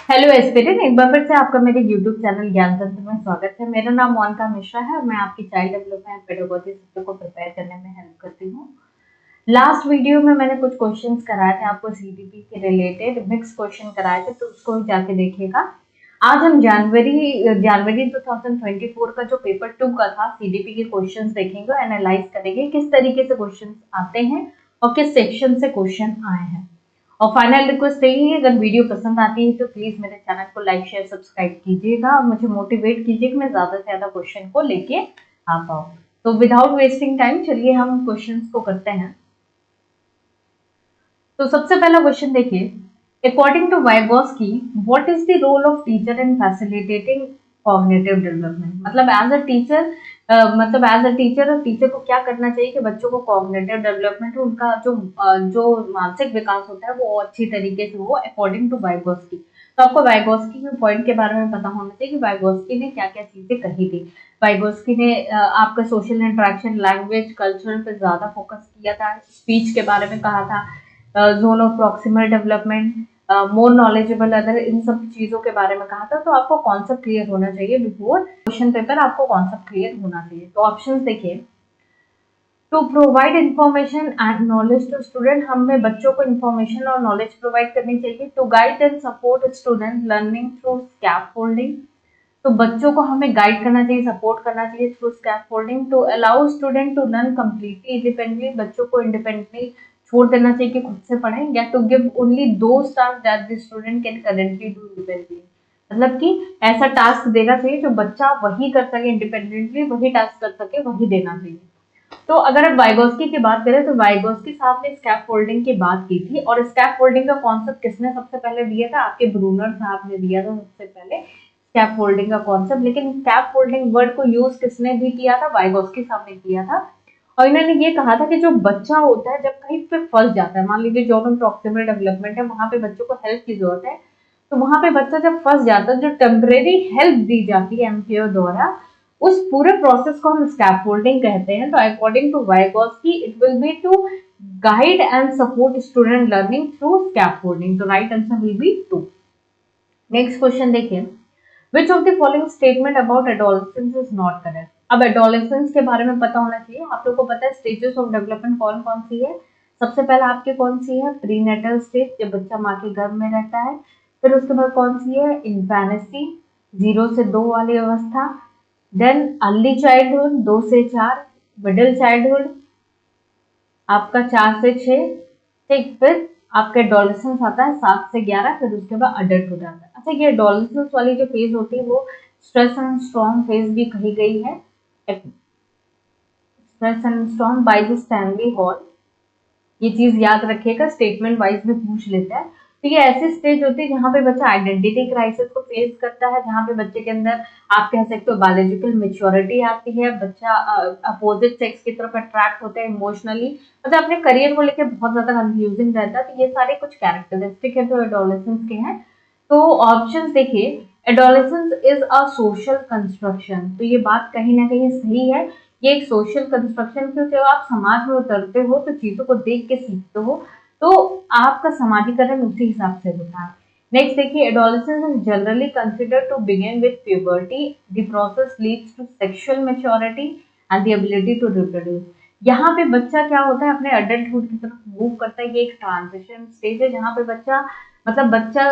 Hello aspirant, एक बार फिर से आपका मेरे यूट्यूब चैनल ज्ञान तंत्र में स्वागत है। मेरा नाम मोनिका मिश्रा है और मैं आपकी चाइल्ड डेवलपमेंट पेडागोजी सब्जेक्ट को प्रिपेयर करने में हेल्प करती हूँ। लास्ट वीडियो में मैंने कुछ क्वेश्चंस कराए थे आपको सीडीपी के रिलेटेड, मिक्स क्वेश्चन कराए थे, तो उसको जाके देखिएगा। आज हम जनवरी 2024 का जो पेपर 2 का था सीडीपी के क्वेश्चंस देखेंगे, एनालाइज करेंगे किस तरीके से क्वेश्चंस आते हैं और किस सेक्शन से क्वेश्चन आए हैं। और फाइनल रिक्वेस्ट यही है, अगर वीडियो पसंद आती है तो प्लीज मेरे चैनल को लाइक शेयर सब्सक्राइब कीजिएगा और मुझे मोटिवेट कीजिए कि मैं ज्यादा से ज्यादा क्वेश्चन को लेके आ पाऊँ। तो विदाउट वेस्टिंग टाइम चलिए हम क्वेश्चंस को करते हैं। तो सबसे पहला क्वेश्चन देखिए, according to Vygotsky what is the role of teacher in facilitating cognitive development. मतलब एज अ टीचर टीचर को क्या करना चाहिए कि बच्चों को कॉग्निटिव डेवलपमेंट, उनका जो मानसिक विकास होता है वो अच्छी तरीके से हो अकॉर्डिंग टू वाइगोस्की। तो आपको वाइगोस्की के पॉइंट के बारे में पता होना चाहिए कि वाइगोस्की ने क्या क्या चीजें कही थी। वाइगोस्की ने आपका सोशल इंटरेक्शन, लैंग्वेज, कल्चर पे ज्यादा फोकस किया था, स्पीच के बारे में कहा था, zone of proximal development, more knowledgeable other, इन सब चीजों के बारे में कहा था। तो आपको कॉन्सेप्ट क्लियर होना चाहिए बिफोर क्वेश्चन पेपर, आपको कॉन्सेप्ट क्लियर होना चाहिए। तो ऑप्शन देखिए, to provide information and knowledge to student, हमें बच्चों को इंफॉर्मेशन और नॉलेज प्रोवाइड करनी चाहिए। To guide and support student learning through scaffolding, तो बच्चों को हमें गाइड करना चाहिए, सपोर्ट करना चाहिए through scaffolding. To allow student to learn completely independently, बच्चों को इंडिपेंडेंटली छोड़ देना चाहिए कि खुद से पढ़ें। या to give only those task that the student can currently do independently, मतलब कि ऐसा टास्क देना चाहिए जो बच्चा वही कर सके इंडिपेंडेंटली, वही टास्क कर सके, वही देना चाहिए। तो अगर आप वाइगोस्की की बात करें तो वाइगोस्की साहब ने स्कैप फोल्डिंग की बात की थी, और स्कैप फोल्डिंग का कॉन्सेप्ट किसने सबसे पहले दिया था? आपके ब्रूनर साहब ने दिया था सबसे पहले स्कैप फोल्डिंग का कॉन्सेप्ट। लेकिन स्कैप फोल्डिंग वर्ड को यूज किसने भी किया था? वाइगोस्की साहब ने किया था। और इन्होंने ये कहा था कि जो बच्चा होता है जब कहीं पे फंस जाता है, मान लीजिए जॉब एंड प्रॉक्सिमल डेवलपमेंट है, वहां पे बच्चों को हेल्प की जरूरत है, तो वहां पे बच्चा जब फंस जाता है, जो टेम्परेरी हेल्प दी जाती है एमपीओ द्वारा, उस पूरे प्रोसेस को हम स्कैफोल्डिंग कहते हैं। तो according to Vygotsky it will be to guide and support student learning through scaffolding. तो right answer will be 2। Next question देखिए, which of the following statement about adolescence is not correct. अब adolescence के बारे में पता होना चाहिए। आप लोग को पता है स्टेजेस ऑफ डेवलपमेंट कौन कौन सी है। सबसे पहले आपके कौन सी है? प्रीनेटल स्टेज, जब बच्चा माँ के गर्भ में रहता है। फिर उसके बाद कौन सी है? इन्फेनेसी, 0 से 2 वाली अवस्था। देन अर्ली चाइल्डहुड, 2 से 4। मिडिल चाइल्डहुड आपका 4 से 6। ठीक, फिर आपका एडोलेसेंस आता है 7 से 11। फिर उसके बाद अडल्टहुड आता है। अच्छा, ये एडोलेसेंस वाली जो फेज होती है वो स्ट्रेस एंड स्ट्रॉन्ग फेज भी कही गई है। Stress and strong by the Stanley hall, ये चीज याद रखिएगा, स्टेटमेंट वाइज भी पूछ लेता है। तो ये ऐसी स्टेज होती है जहाँ पे बच्चा आइडेंटिटी क्राइसिस को फेस करता है, जहाँ पे बच्चे के अंदर आप कह सकते हो बायोलॉजिकल मेच्योरिटी आती है, बच्चा अपोजिट सेक्स की तरफ अट्रैक्ट होता है इमोशनली, मतलब अपने करियर को लेकर बहुत ज्यादा कंफ्यूजिंग रहता है। तो ये सारे कुछ कैरेक्टरिस्टिक है जो एडोलेसेंस के हैं। तो ऑप्शंस देखिए, adolescence is a social construction, तो ये बात कहीं ना कहीं सही है। ये एक सोशल कंस्ट्रक्शन, क्योंकि जब आप समाज में उतरते हो तो चीजों को देख के सीखते हो, तो आपका समाजीकरण उसी हिसाब से होता है। नेक्स्ट देखिए, adolescence is generally considered to begin with puberty, the process leads to sexual maturity and the ability to reproduce. यहाँ पे बच्चा क्या होता है, अपने अडल्टहुड की तरफ मूव करता है। ये एक ट्रांजिशन स्टेज है जहाँ पे बच्चा, मतलब बच्चा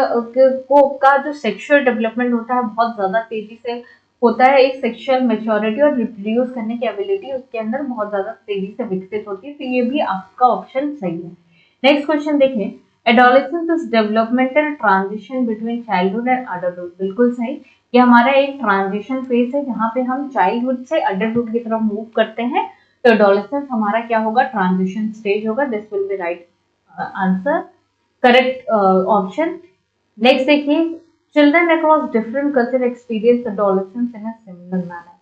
को का जो सेक्सुअल डेवलपमेंट होता है बहुत ज्यादा तेजी से होता है। एक सेक्सुअल मैच्योरिटी और रिप्रोड्यूस करने की एबिलिटी उसके अंदर बहुत ज्यादा तेजी से विकसित होती है। तो ये भी आपका ऑप्शन सही है। नेक्स्ट क्वेश्चन देखिए, adolescence is developmental transition between childhood and adulthood, बिल्कुल सही। ये हमारा एक ट्रांजिशन फेज है जहाँ पे हम चाइल्डहुड से अडल्टहुड की तरफ मूव करते हैं। तो एडोलेसेंस हमारा क्या होगा? ट्रांजिशन स्टेज होगा। This will be right answer, correct option. Next देखिए, children across different culture experience adolescence in a similar manner.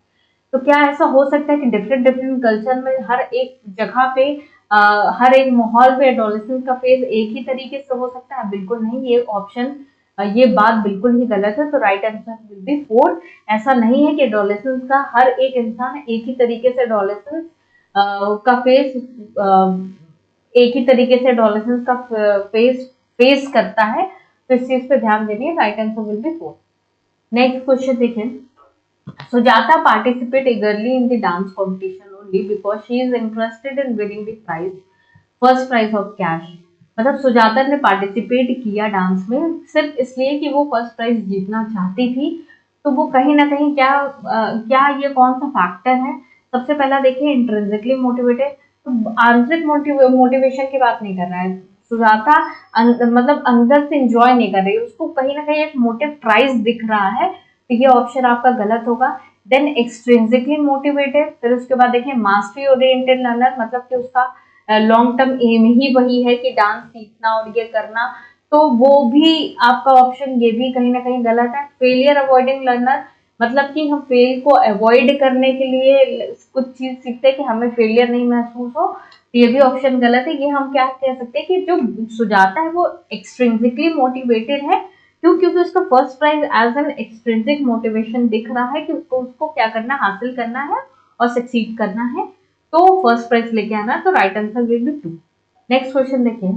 तो क्या ऐसा हो सकता है कि डिफरेंट डिफरेंट कल्चर में हर एक जगह पे हर एक माहौल पे एडोलेसेंस का फेज एक ही तरीके से हो सकता है? बिल्कुल नहीं, ये ऑप्शन ये बात बिल्कुल ही गलत है। तो राइट आंसर विल बी 4। ऐसा नहीं है कि एडोलेसेंस का हर एक इंसान एक ही तरीके से एडोलेसेंस का फेज एक ही तरीके से एडोलेसेंस का फेस करता है। तो इस चीज पे ध्यान देनी है, right answer will B 4। Next question देखें, Sujata participate eagerly in the dance competition only because she is interested in winning the prize, first prize of cash। मतलब सुजाता ने पार्टिसिपेट किया डांस में सिर्फ इसलिए कि वो फर्स्ट प्राइज जीतना चाहती थी। तो वो कहीं ना कहीं क्या ये कौन सा फैक्टर है? सबसे पहला देखिए, इंट्रिंसिकली मोटिवेटेड, तो आंतरिक मोटिवेशन की बात नहीं कर रहा है सुजाता। मतलब अंदर से इंजॉय नहीं कर रही, उसको कहीं ना कहीं एक मोटिव प्राइज दिख रहा है, तो ये ऑप्शन आपका गलत होगा। देन एक्सट्रिंसिकली मोटिवेटेड, फिर उसके बाद देखिए मास्टरी ओरिएंटेड लर्नर, मतलब कि उसका लॉन्ग टर्म एम ही वही है कि डांस सीखना और ये करना, तो वो भी आपका ऑप्शन ये भी कहीं ना कहीं गलत है। फेलियर अवॉइडिंग लर्नर, मतलब कि हम फेल को अवॉइड करने के लिए कुछ चीज सीखते हैं कि हमें फेलियर नहीं महसूस हो, तो ये भी ऑप्शन गलत है। ये हम क्या कह सकते हैं कि जो सुजाता है वो एक्सट्रिंसिकली मोटिवेटेड है। क्यों? क्योंकि उसका first prize as an extrinsic motivation दिख रहा है कि उसको क्या करना, हासिल करना है और सक्सीड करना है, तो फर्स्ट प्राइज लेके आना, तो right answer will be 2। Next question देखिए,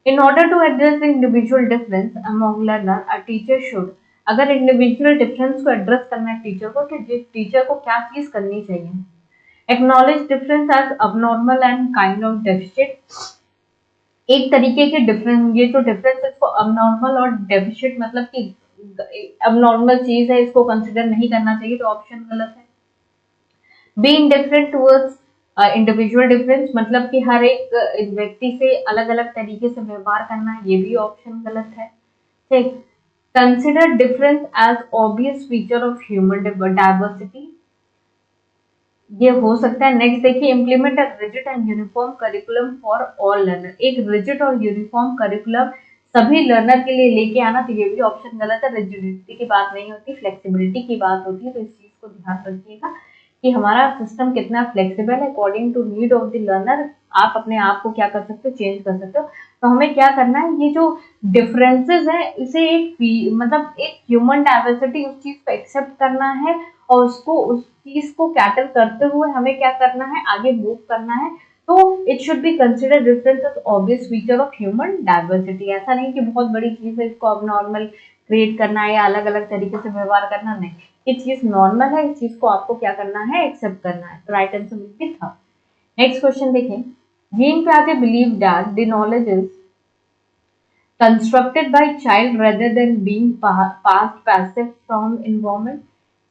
in order to address the individual difference among learner a teacher should, अगर इंडिविजुअल डिफरेंस को एड्रेस करना है टीचर को, तो टीचर को क्या चीज करनी चाहिए? Acknowledge difference as abnormal and kind of deficit, एक तरीके के डिफरेंस, ये जो डिफरेंस है इसको अबनॉर्मल और डेफिशिट, मतलब कि अबनॉर्मल चीज है, इसको कंसिडर नहीं करना चाहिए, तो ऑप्शन गलत है। Be indifferent towards individual difference, मतलब कि हर एक व्यक्ति से अलग अलग तरीके से व्यवहार करना, ये भी ऑप्शन गलत है। ठीक, consider difference as obvious feature of human diversity, ये हो सकता है। नेक्स्ट देखिए, implement a rigid and uniform curriculum for all learner, एक रिजिड और यूनिफॉर्म करिकुलम सभी लर्नर के लिए लेके आना, तो ये भी ऑप्शन गलत है। रिजिडिटी की बात नहीं होती, फ्लेक्सिबिलिटी की बात होती है, तो इस चीज को ध्यान रखिएगा कि हमारा सिस्टम कितना फ्लेक्सिबल है, according to need of the learner आप अपने आप को क्या कर सकते हो, चेंज कर सकते हो। तो हमें क्या करना है, ये जो डिफरेंसेस है इसे एक मतलब एक ह्यूमन डाइवर्सिटी, उस चीज को एक्सेप्ट करना है और उसको उस चीज को कैटर करते हुए हमें क्या करना है, आगे मूव करना है। तो it should be consider difference as obvious feature of human diversity, ऐसा नहीं कि बहुत बड़ी चीज है इसको अब नॉर्मल क्रिएट करना है या अलग अलग तरीके से व्यवहार करना, नहीं, ये चीज नॉर्मल है, इस चीज को आपको क्या करना है, एक्सेप्ट करना है। तो right answer will be third. Next question देखें, जीन पियाजे believe that the knowledge is constructed by child rather than being passed passive from environment,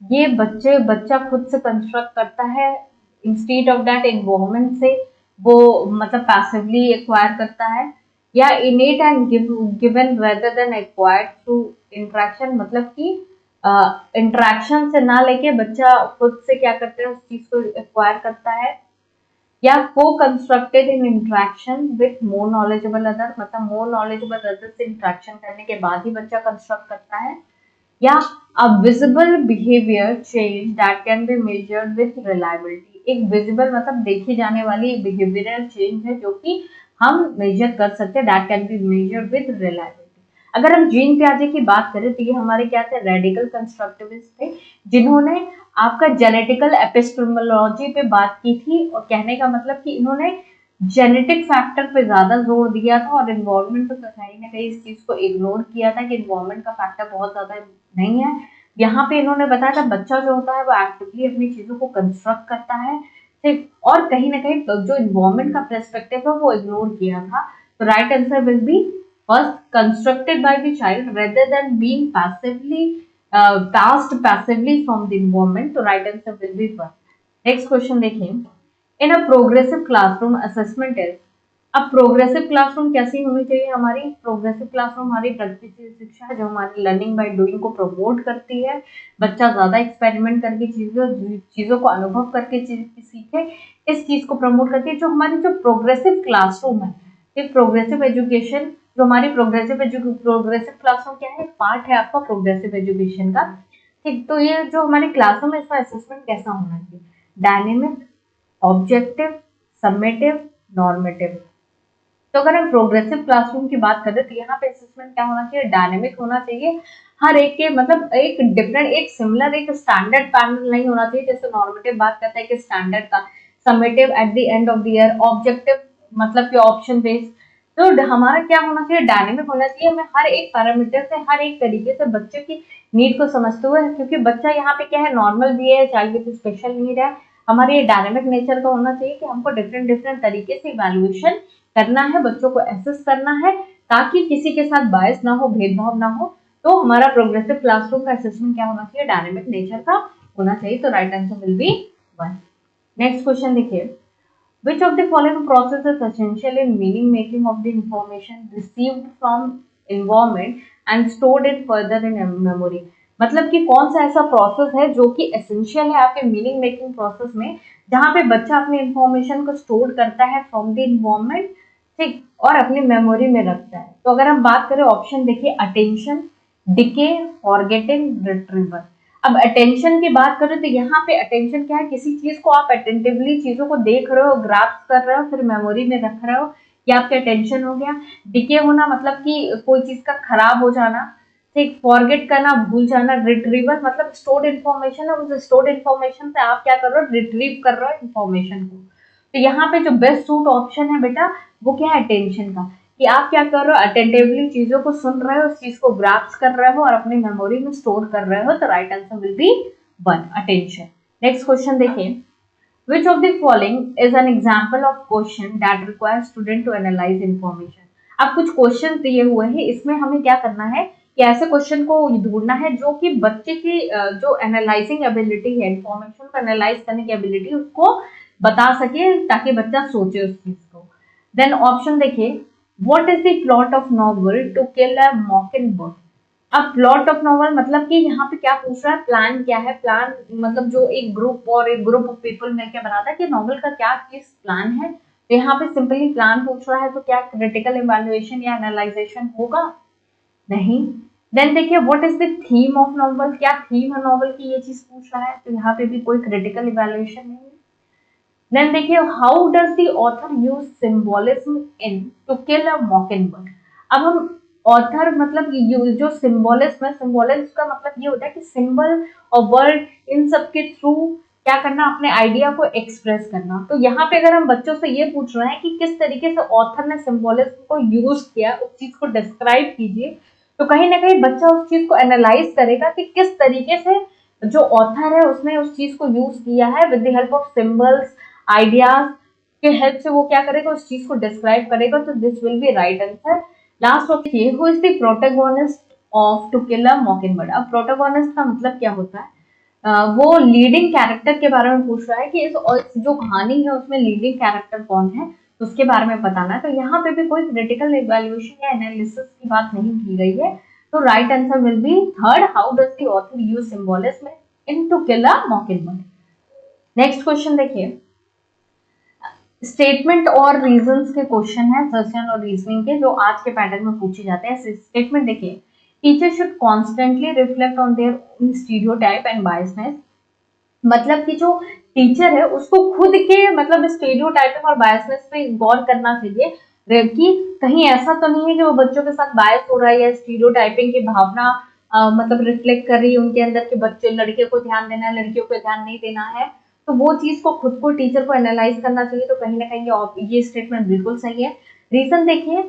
ये बच्चा खुद से कंस्ट्रक्ट करता है, इंस्टीड ऑफ दैट एनवायरमेंट से वो मतलब पैसिवली एक्वायर करता है, या इनेट and given rather than acquired through interaction, मतलब कि इंटरेक्शन से ना लेके बच्चा खुद से क्या करता है, उस चीज को एक्वायर करता है, या को constructed in interaction with more knowledgeable other, मतलब मोर नॉलेजेबल अदर से इंटरेक्शन करने के बाद ही बच्चा कंस्ट्रक्ट करता है, या a visible behaviour change that can be measured with reliability, एक विजिबल मतलब देखी जाने वाली बिहेवियरल चेंज है जो कि हम मेजर कर सकते हैं, that can be measured with reliability. अगर हम जीन पियाजे की बात करें तो ये हमारे क्या थे, रेडिकल कंस्ट्रक्टिविस्ट थे, जिन्होंने आपका जेनेटिकल एपिस्टेमोलॉजी पे बात की थी, और कहने का मतलब कि इन्होंने जेनेटिक फैक्टर पे ज्यादा जोर दिया था और इन्वायरमेंट तो कहीं ना कहीं इस चीज को इग्नोर किया था कि इन्वायरमेंट का फैक्टर बहुत ज्यादा नहीं है। यहाँ पे इन्होंने बताया था बच्चा जो होता है वो एक्टिवली अपनी चीजों को कंस्ट्रक्ट करता है, ठीक, और कहीं ना कहीं जो इन्वायरमेंट का पर्सपेक्टिव है वो इग्नोर किया था। तो right answer will B first, constructed by the child rather than being passively passed passively from the environment, तो right answer will be first। next question देखिए, in a progressive classroom assessment is, अब progressive classroom कैसी होनी चाहिए हमारी, progressive classroom हमारी प्रगतिशील शिक्षा है जो हमारी लर्निंग बाय डूइंग को प्रमोट करती है, बच्चा ज्यादा एक्सपेरिमेंट करके चीजों को अनुभव करके सीखे, इस चीज को प्रमोट करती है। जो हमारी जो प्रोग्रेसिव क्लासरूम है, ये प्रोग्रेसिव एजुकेशन, जो हमारी प्रोग्रेसिव क्लासरूम क्या है, पार्ट है आपका प्रोग्रेसिव एजुकेशन का, ठीक। तो ये जो हमारी क्लासरूम है इसका असेसमेंट कैसा होना चाहिए, डायनेमिक, ऑब्जेक्टिव, समेटिव, नॉर्मेटिव। तो अगर हम प्रोग्रेसिव क्लासरूम की बात करें तो यहाँ पे असेसमेंट क्या होना चाहिए, डायनेमिक होना चाहिए, हर एक के मतलब एक डिफरेंट, एक सिमिलर, एक स्टैंडर्ड पैनल नहीं होना चाहिए, जैसे नॉर्मेटिव बात करता है कि स्टैंडर्ड का, summative at the end of the year, objective मतलब कि ऑप्शन बेस्ड, तो हमारा क्या होना चाहिए, डायनेमिक होना चाहिए। हमें हर एक पैरामीटर से, हर एक तरीके से बच्चे की नीड को समझते हुए, क्योंकि बच्चा यहाँ पे क्या है, नॉर्मल भी है, चाइल्ड विद स्पेशल नीड है, हमारे ये डायनेमिक नेचर का होना चाहिए कि हमको डिफरेंट डिफरेंट तरीके से इवैल्यूएशन करना है, बच्चों को एसेस करना है, ताकि किसी के साथ बायस ना हो, भेदभाव ना हो। तो हमारा प्रोग्रेसिव क्लासरूम का असेसमेंट क्या होना चाहिए, डायनेमिक नेचर का होना चाहिए। तो right answer will be 1। Next question देखिए, which of the following process is essential in meaning making of the information received from environment and stored it further in memory? मतलब कि कौन सा ऐसा प्रोसेस है जो कि एसेंशियल है आपके मीनिंग मेकिंग प्रोसेस में, जहां पे बच्चा अपनी इंफॉर्मेशन को स्टोर करता है फ्रॉम द इन्वायरमेंट, ठीक, और अपनी मेमोरी में रखता है। तो अगर हम बात करें, ऑप्शन देखिए, अटेंशन, डिके, फॉरगेटिंग, रिट्रीवर। अब अटेंशन की बात करें तो यहाँ पे अटेंशन क्या है, किसी चीज को आप अटेंटिवली चीजों को देख रहे हो, ग्रास्प कर रहे हो, फिर मेमोरी में रख रहे हो, ये आपके अटेंशन हो गया। डिके होना मतलब कि कोई चीज का खराब हो जाना, ठीक। फॉरगेट करना, भूल जाना। रिट्रीवल मतलब स्टोर्ड इन्फॉर्मेशन है, उस स्टोर्ड इन्फॉर्मेशन से आप क्या कर रहे हो, रिट्रीव कर रहे हो इन्फॉर्मेशन को। तो यहाँ पे जो बेस्ट सूट ऑप्शन है बेटा, वो क्या है, अटेंशन का, कि आप क्या कर रहे हो, अटेंटिवली चीजों को सुन रहे हो, उस चीज को ग्रास्प कर रहे हो और अपनी मेमोरी में स्टोर कर रहे हो। तो right answer will be 1, attention. Next question देखिए, which of the following is an example of question that requires student to analyze information? अब कुछ क्वेश्चन दिए हुए हैं, इसमें हमें क्या करना है कि ऐसे क्वेश्चन को ढूंढना है जो कि बच्चे की जो एनालाइजिंग एबिलिटी है, इंफॉर्मेशन को एनालाइज करने की एबिलिटी, उसको बता सके, ताकि बच्चा सोचे उस चीज को। देन ऑप्शन देखिए, what is the plot of novel to kill a mockingbird? अब प्लॉट ऑफ नॉवल मतलब कि यहाँ पे क्या पूछ रहा है, प्लान क्या है, प्लान मतलब जो एक ग्रुप और एक ग्रुप ऑफ पीपल मिलकर बनाता है कि नॉवल का क्या चीज प्लान है। तो यहाँ पे सिंपली प्लान पूछ रहा है, तो क्या क्रिटिकल इवैल्यूएशन या एनालाइजेशन होगा? नहीं। देन देखिए, what is the theme of novel? क्या थीम है नॉवल की, ये चीज पूछ रहा है, तो यहाँ पे भी कोई क्रिटिकल इवैल्यूएशन नहीं है। देन देखिए, how does the author use symbolism in to kill a mockingbird? अब हम ऑथर मतलब जो सिंबोलिज्म है, सिंबोलिज्म का मतलब ये होता है कि सिंबल और वर्ड, इन सब के थ्रू क्या करना, अपने आइडिया को एक्सप्रेस करना। तो यहाँ पे अगर हम बच्चों से ये पूछ रहे हैं कि किस तरीके से ऑथर ने सिंबोलिज्म को यूज किया, उस चीज को डिस्क्राइब कीजिए, तो कहीं ना कहीं बच्चा उस चीज को एनालाइज करेगा कि किस तरीके से जो ऑथर है उसने उस चीज को यूज किया है, with the help of symbols, ideas के हेल्प से वो क्या करेगा, उस चीज को डिस्क्राइब करेगा। तो this will be right answer. Last option, who is the protagonist of to kill a mockingbird? अब प्रोटोगोनिस्ट का मतलब क्या होता है, वो लीडिंग कैरेक्टर के बारे में पूछ रहा है कि इस जो कहानी है उसमें लीडिंग कैरेक्टर कौन है, तो उसके बारे में बताना है। तो यहाँ पे भी कोई क्रिटिकल इवैल्यूएशन या एनालिसिस की बात नहीं की गई है। तो right answer will be 3rd, how does the author use symbolism in to kill a mockingbird? Next question देखिए, स्टेटमेंट और रीजंस के क्वेश्चन है, सोशल और रीजनिंग के, जो आज के पैटर्न में पूछे जाते हैं। स्टेटमेंट देखिए, teacher should constantly reflect on their own stereotype and biasness. मतलब कि जो टीचर है उसको खुद के मतलब स्टीरियोटाइपिंग और बायसनेस पे गौर करना चाहिए, कि कहीं ऐसा तो नहीं है कि वो बच्चों के साथ बायस हो रहा है या स्टीरियोटाइपिंग की भावना मतलब रिफ्लेक्ट कर रही है उनके अंदर, कि बच्चे लड़के को ध्यान देना है, लड़कियों को ध्यान नहीं देना है। तो वो चीज को खुद को टीचर को एनालाइज करना चाहिए। तो कहीं ना कहीं ये स्टेटमेंट बिल्कुल सही है। रीजन देखिए,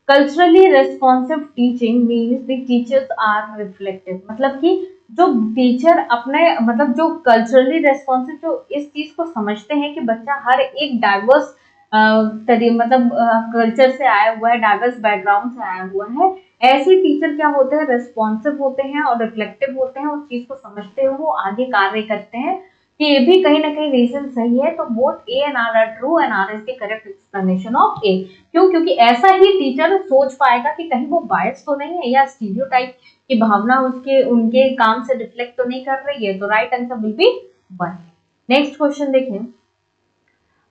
culturally responsive teaching means the teachers are reflective. मतलब कि जो टीचर अपने मतलब जो कल्चरली रेस्पॉन्सिव, जो इस चीज को समझते हैं कि बच्चा हर एक डाइवर्स मतलब कल्चर से आया हुआ है, डाइवर्स बैकग्राउंड से आया हुआ है, ऐसे टीचर क्या होते हैं, रेस्पॉन्सिव होते हैं और रिफ्लेक्टिव होते हैं, उस चीज को समझते हुए वो आगे कार्य करते हैं। कि ये भी कहीं ना कहीं रीजन सही है। तो both A and R true and R is the correct explanation of A. क्यों? क्योंकि ऐसा ही टीचर सोच पाएगा कि कहीं वो बायस तो नहीं है या स्टीरियोटाइप की भावना उसके उनके काम से रिफ्लेक्ट तो नहीं कर रही है। तो right answer will be 1। Next question देखिए,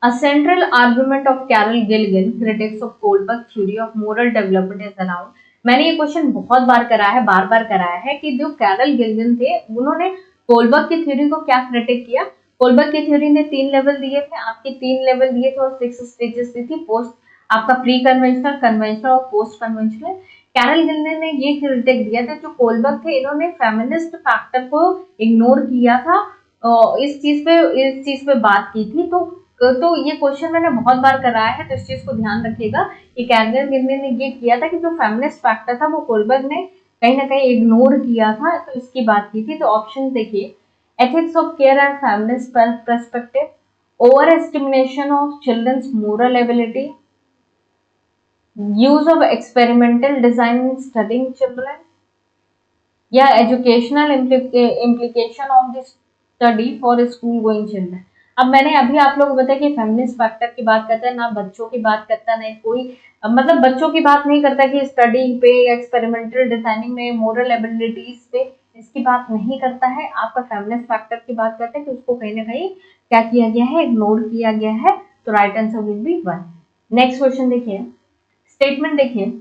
A central argument of Carol Gilligan, critics of Kohlberg theory of moral development is around। मैंने ये क्वेश्चन बहुत बार कराया है, बार बार कराया है, कि जो कैरल गिल्लिगन थे उन्होंने कोलबर्ग की थ्योरी को क्या क्रिटिक किया। कोलबर्ग की थ्योरी ने 3 लेवल दिए थे, आपके 3 लेवल दिए थे और 6 स्टेजेस दी थी, पोस्ट आपका प्री कन्वेंशनल, कन्वेंशनल और पोस्ट कन्वेंशनल। कैरल गिल्लिगन ने ये क्रिटिक दिया था, जो कोलबर्ग थे इन्होंने फेमिनिस्ट फैक्टर को इग्नोर किया था, इस चीज पे बात की थी। तो तो ये क्वेश्चन मैंने बहुत बार कराया है, तो इस चीज को ध्यान रखिएगा कि कैंगन गिरने ने ये किया था कि जो फेमिनिस्ट फैक्टर था वो कोलबर्ग ने कहीं ना कहीं इग्नोर किया था, तो इसकी बात की थी। तो ऑप्शन देखिए, ethics of care and feminist perspective, over estimation of children's moral ability, use of experimental design in studying children, या educational implication of the study for school going children. अब मैंने अभी आप लोगों को बताया कि फेमिनिस्ट फैक्टर की बात करता है, ना बच्चों की बात करता, नहीं कोई मतलब बच्चों की बात नहीं करता कि स्टडी पे, एक्सपेरिमेंटल डिजाइनिंग में, मोरल एबिलिटीज पे, इसकी बात नहीं करता है। आपका फेमिनिस्ट फैक्टर की बात करता है कि उसको कहीं ना कहीं क्या किया गया है, इग्नोर किया गया है। तो right answer will be 1। Next question देखिए, स्टेटमेंट देखिए,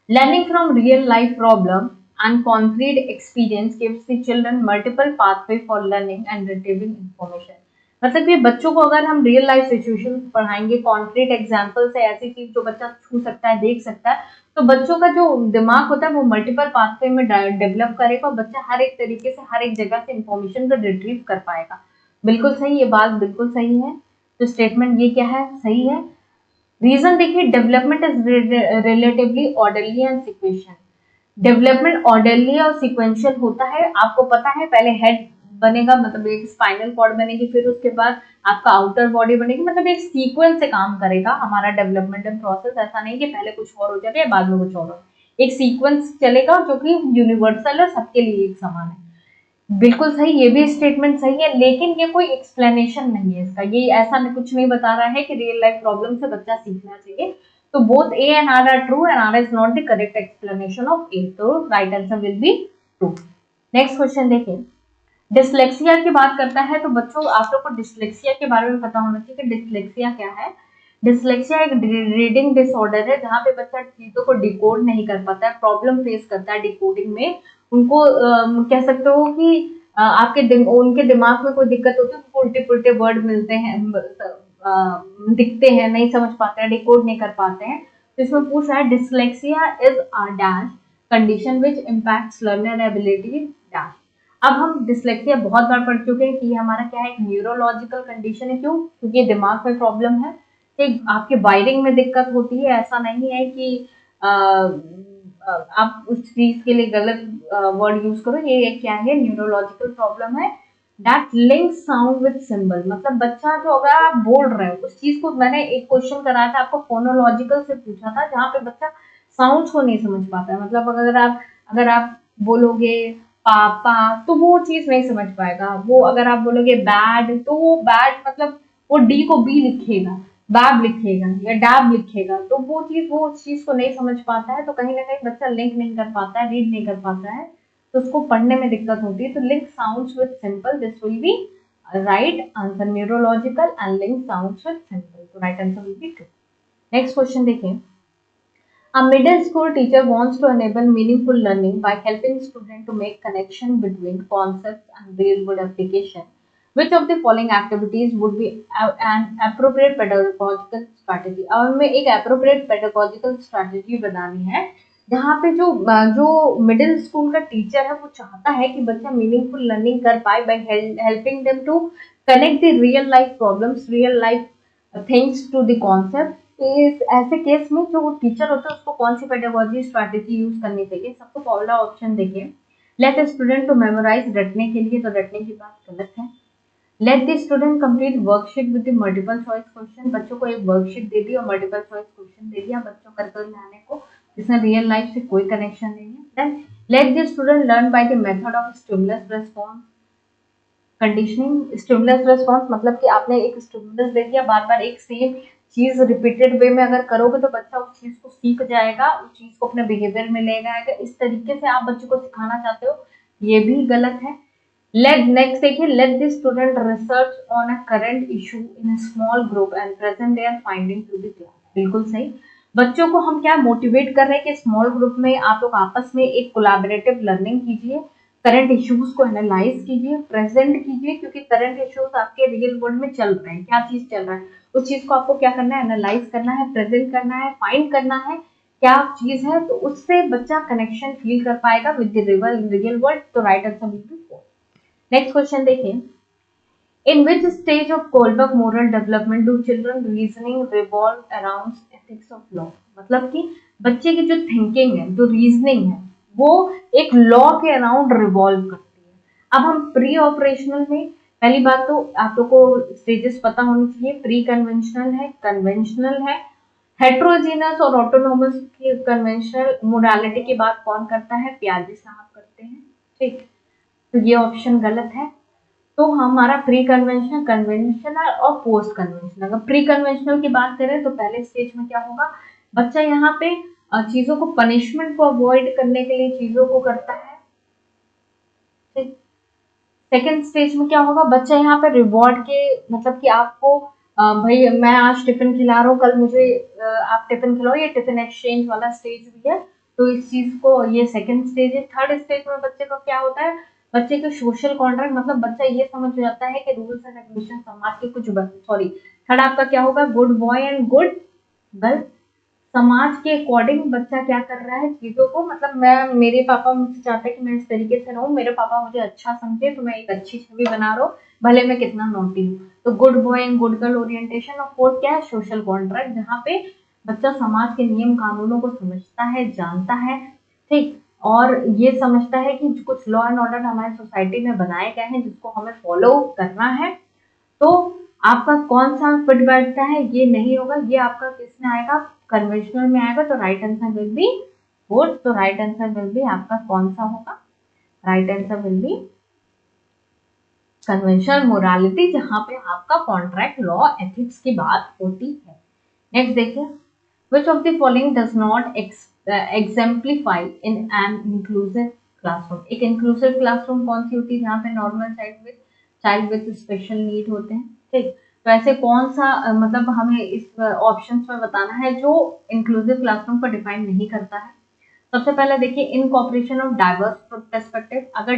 learning from real life problem and concrete experience gives the children multiple pathway for learning and retrieving information। मतलब कि बच्चों को अगर हम रियल लाइफ सिचुएशन पढ़ाएंगे, कॉन्क्रीट एग्जाम्पल से, ऐसी चीज जो बच्चा छू सकता है, देख सकता है, तो बच्चों का जो दिमाग होता है वो मल्टीपल पाथवे में डेवलप करेगा और बच्चा हर एक तरीके से, हर एक जगह से इंफॉर्मेशन को रिट्रीव कर पाएगा। बिल्कुल सही, ये बात बिल्कुल सही है। तो स्टेटमेंट ये क्या है, सही है। रीजन देखिए, development is relatively orderly and sequential. Development orderly और सिक्वेंशियल होता है। आपको पता है पहले हेड बनेगा, मतलब एक स्पाइनल कॉर्ड बनेगी, फिर उसके बाद आपका आउटर बॉडी बनेगी, मतलब एक सीक्वेंस से काम करेगा हमारा डेवलपमेंटल प्रोसेस। ऐसा नहीं कि पहले कुछ और हो जाएगा या बाद में कुछ और हो, एक सीक्वेंस चलेगा जो कि यूनिवर्सल है, सबके लिए एक समान है। बिल्कुल सही, ये भी स्टेटमेंट सही है, लेकिन ये कोई एक्सप्लेनेशन नहीं है इसका। ये ऐसा कुछ नहीं बता रहा है कि रियल लाइफ प्रॉब्लम से बच्चा सीखना चाहिए। तो both A and R R true and R is not the correct explanation of A. तो right answer will be true. Next question देखिए, डिसलेक्सिया की बात करता है। तो बच्चों आप लोग को डिसलेक्सिया के बारे में पता होना चाहिए कि डिसलेक्सिया क्या है। डिसलेक्सिया एक रीडिंग डिसऑर्डर है जहाँ पे बच्चा चीजों को डिकोड नहीं कर पाता है, प्रॉब्लम फेस करता है डिकोडिंग में। उनको कह सकते हो कि उनके दिमाग में कोई दिक्कत होती है, उनको उल्टे पुल्टे वर्ड मिलते हैं, दिखते हैं, नहीं समझ पाते हैं, डिकोड नहीं कर पाते हैं। तो इसमें पूछ रहा है, dyslexia is a dash condition which impacts learner ability dash. अब हम डिसलेक्सिया बहुत बार पढ़ चुके हैं कि हमारा क्या है, एक न्यूरोलॉजिकल कंडीशन है। क्यों? क्योंकि दिमाग में प्रॉब्लम है, एक आपके वायरिंग में दिक्कत होती है। ऐसा नहीं है कि आप उस चीज के लिए गलत वर्ड यूज करो। ये क्या है, न्यूरोलॉजिकल प्रॉब्लम है। That link sound with symbol, मतलब बच्चा जो अगर आप बोल रहे हो उस चीज को, मैंने एक क्वेश्चन कराया था आपको फोनोलॉजिकल से पूछा था, जहाँ पे बच्चा साउंड्स को नहीं समझ पाता है। मतलब अगर आप बोलोगे पापा तो वो चीज नहीं समझ पाएगा। वो अगर आप बोलोगे बैड तो वो बैड मतलब वो डी को बी लिखेगा, बैब लिखेगा या डैब लिखेगा, तो वो उस चीज को नहीं समझ पाता है। तो कहीं ना कहीं बच्चा लिंक नहीं कर पाता है, रीड नहीं कर पाता है, तो उसको पढ़ने में दिक्कत होती है। तो link sounds with simple, this will be right answer, neurological and link sounds with simple. तो right answer will be 2। Next question देखिए, a middle school teacher wants to enable meaningful learning by helping students to make connection between concepts and real world application. Which of the following activities would be an appropriate pedagogical strategy? अब हमें एक appropriate pedagogical strategy बनानी है, जहाँ पे जो middle school का teacher है वो चाहता है कि बच्चा मीनिंगफुल लर्निंग कर पाए by helping them to connect the real life problems, real life things to the concept। इस ऐसे केस में जो टीचर होता है उसको कौन सी पेडागोजी स्ट्रैटेजी यूज करनी चाहिए? सबको पहला ऑप्शन देखिए, लेट स्टूडेंट टू मेमोराइज, रटने के लिए। तो रटने की बात गलत है। Late the student complete worksheet with the multiple choice question, बच्चों को एक वर्कशीट दे दी और मल्टीपल चॉइस क्वेश्चन दे दिया बच्चों कर लाने को, जिसमें रियल लाइफ से कोई कनेक्शन नहीं है। Then let the student learn by the method of stimulus response conditioning. Stimulus response मतलब कि आपने एक स्टिमुलस दे दिया, बार बार एक सेम चीज रिपीटेड वे में अगर करोगे तो बच्चा उस चीज को सीख जाएगा, उस चीज को अपने बिहेवियर में ले आएगा। इस तरीके से आप बच्चों को सिखाना चाहते हो, ये भी गलत है। नेक्स्ट देखिए, let the student research on a current issue in a small group and present their finding to the class. बिल्कुल सही। बच्चों को हम क्या मोटिवेट कर रहे हैं कि स्मॉल ग्रुप में आप लोग आपस में एक कोलैबोरेटिव लर्निंग कीजिए, करंट इश्यूज को एनालाइज कीजिए, प्रेजेंट कीजिए, क्योंकि करंट इश्यूज आपके रियल वर्ल्ड में चल रहे हैं। क्या चीज चल रहा है उस चीज को आपको क्या करना है, एनालाइज करना है, प्रेजेंट करना है, फाइंड करना है क्या चीज है, तो उससे बच्चा कनेक्शन फील कर पाएगा विद द रियल वर्ल्ड। तो right answer will B 4। Next question देखिए, In which stage of Kohlberg moral development do children reasoning revolve around ethics of law? मतलब कि बच्चे की जो थिंकिंग है, जो रीजनिंग है, वो एक लॉ के अराउंड रिवॉल्व करती है। अब हम प्री ऑपरेशनल में, पहली बात तो आप लोग को स्टेजेस पता होनी चाहिए। प्री कन्वेंशनल है, कन्वेंशनल है, हेट्रोजीनस और ऑटोनोमस की कन्वेंशनल मोरालिटी की बात कौन करता है? प्याजे साहब करते हैं। ठीक, तो ये ऑप्शन गलत है। तो हमारा प्री कन्वेंशनल, कन्वेंशनल और पोस्ट कन्वेंशनल। अगर प्री कन्वेंशनल की बात करें तो पहले स्टेज में क्या होगा, बच्चा यहाँ पे चीजों को, पनिशमेंट को अवॉइड करने के लिए चीजों को करता है। ठीक, सेकेंड स्टेज में क्या होगा, बच्चा यहाँ पे रिवॉर्ड के, मतलब कि आपको भाई मैं आज टिफिन खिला रहा हूँ, कल मुझे आप टिफिन खिलाओ, ये टिफिन एक्सचेंज वाला स्टेज भी है। तो इस चीज को, ये सेकंड स्टेज है। थर्ड स्टेज में बच्चे को क्या होता है, बच्चे के सोशल कॉन्ट्रैक्ट, मतलब बच्चा ये समझ जाता है कि रूल्स एंड रेगुलेशन समाज के कुछ, सॉरी, थर्ड आपका क्या होगा, good boy and good girl. समाज के अकॉर्डिंग बच्चा क्या कर रहा है चीजों को, मतलब मैं, मेरे पापा मुझसे चाहते हैं कि मैं इस तरीके से रहूं, मेरे पापा मुझे अच्छा समझे, तो मैं एक अच्छी छवि बना रहा हूँ, भले मैं कितना नोटी हूँ। तो good boy and good girl orientation. और फोर्थ क्या है, सोशल कॉन्ट्रैक्ट, जहाँ पे बच्चा समाज के नियम कानूनों को समझता है, जानता है। ठीक, और ये समझता है कि कुछ लॉ एंड ऑर्डर हमारी सोसाइटी में बनाए गए हैं जिसको हमें फॉलो करना है। तो आपका कौन सा फिट बैठता है, ये नहीं होगा, ये आपका किसमें आएगा, कन्वेंशनल में आएगा। तो right answer will be fourth. तो राइट आंसर विल बी आपका कौन सा होगा, right answer will B conventional morality, जहां पे आपका कॉन्ट्रैक्ट लॉ एथिक्स की बात होती है। नेक्स्ट देखिए, which of the following does not exemplify in an inclusive classroom? एक inclusive classroom कौन सी होती है, जहाँ पे normal child with special need होते हैं। ठीक, तो ऐसे कौन सा मतलब हमें इस ऑप्शंस में बताना है जो इंक्लूसिव क्लासरूम को डिफाइन नहीं करता है। सबसे पहले देखिए, इनकॉर्पोरेशन ऑफ डाइवर्स पर्सपेक्टिव। अगर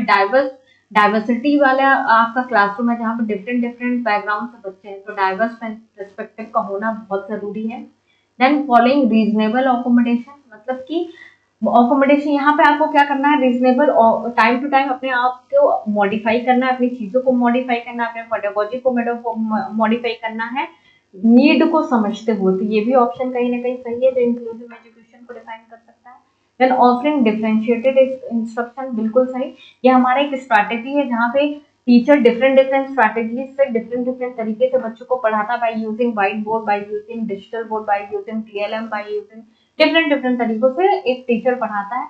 डाइवर्सिटी वाला आपका क्लासरूम है जहाँ पे डिफरेंट डिफरेंट बैकग्राउंड से बच्चे हैं, तो डाइवर्स पर्सपेक्टिव का होना बहुत जरूरी है। देन फॉलोइंग रीजनेबल अकोमोडेशन, मतलब कि अकोमोडेशन, यहाँ पे आपको क्या करना है, रीजनेबल, टाइम टू टाइम अपने आप को मॉडिफाई करना है, अपनी चीजों को मॉडिफाई करना है, अपने पेडागोजी को मॉडिफाई करना है, नीड को समझते हुए। तो ये भी ऑप्शन कहीं ना कहीं सही है जो इंक्लूसिव एजुकेशन को डिफाइन कर सकता है। देन ऑफरिंग डिफरेंशिएटेड इंस्ट्रक्शन, बिल्कुल सही। ये हमारा एक स्ट्रैटेजी है जहाँ पे टीचर डिफरेंट डिफरेंट स्ट्रैटेजी से डिफरेंट डिफरेंट तरीके से बच्चों को पढ़ाता है, by using white board, by using digital board, by using TLM, by using different different तरीकों से एक टीचर पढ़ाता है।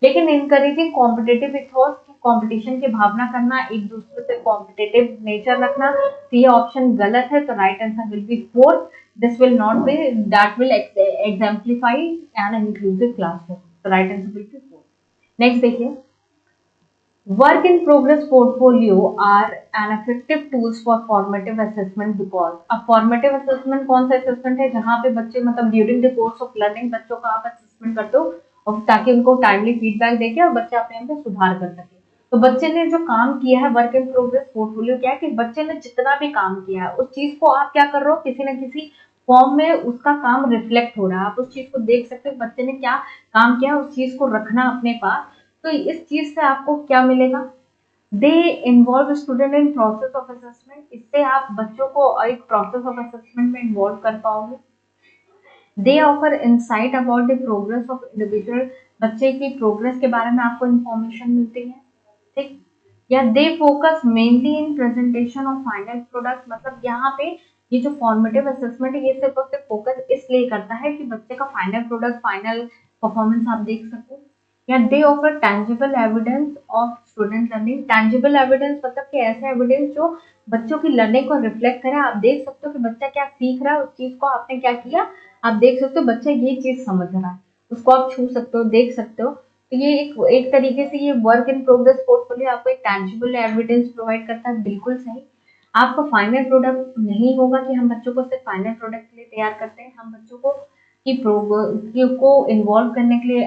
लेकिन इनकरेजिंग कॉम्पिटेटिव इथॉस, कंपटीशन की भावना करना, एक दूसरे से कॉम्पिटेटिव नेचर रखना, तो ये ऑप्शन गलत है। तो right answer will be fourth, this will not be, that will exemplify an inclusive classroom. तो right answer will be fourth. Next देखिए, work in progress portfolio are an effective tools for formative assessment because, अब formative assessment कौन सा assessment है जहाँ पे बच्चे, मतलब during the course of learning बच्चों का आप assessment करते हो और ताकि उनको timely feedback देके और बच्चे अपने अंदर सुधार कर सके। तो बच्चे ने जो काम किया है, वर्क इन प्रोग्रेस पोर्टफोलियो क्या है कि बच्चे ने जितना भी काम किया है उस चीज को आप क्या कर रहे हो, किसी न किसी फॉर्म में उसका काम रिफ्लेक्ट हो रहा है, आप उस चीज को देख सकते हो बच्चे ने क्या काम किया, उस चीज को रखना अपने पास। तो इस चीज से आपको क्या मिलेगा, they involve student in process of assessment, इससे आप बच्चों को एक प्रोसेस ऑफ असेसमेंट में इन्वॉल्व कर पाओगे। दे offer insight about the progress of individual, बच्चे की प्रोग्रेस के बारे में आपको इंफॉर्मेशन मिलती है। ठीक, या they focus mainly in presentation of final product, मतलब यहाँ पे ये जो फॉर्मेटिव असेसमेंट है ये सिर्फ और सिर्फ फोकस इसलिए करता है कि बच्चे का फाइनल प्रोडक्ट, फाइनल परफॉर्मेंस आप देख सको। या दे offer tangible evidence of student learning, tangible evidence मतलब कि ऐसे एविडेंस जो बच्चों की लर्निंग को रिफ्लेक्ट करे, आप देख सकते हो कि बच्चा क्या सीख रहा है, उस चीज को आपने क्या किया, आप देख सकते हो बच्चा ये चीज समझ रहा है, उसको आप छू सकते हो, देख सकते हो। तो ये एक तरीके से ये वर्क इन प्रोग्रेस पोर्टफोलियो आपको एक टैंजिबल एविडेंस प्रोवाइड करता है, बिल्कुल सही। आपका फाइनल प्रोडक्ट नहीं होगा कि हम बच्चों को सिर्फ फाइनल प्रोडक्ट के लिए तैयार करते हैं, हम बच्चों को को इन्वॉल्व करने के लिए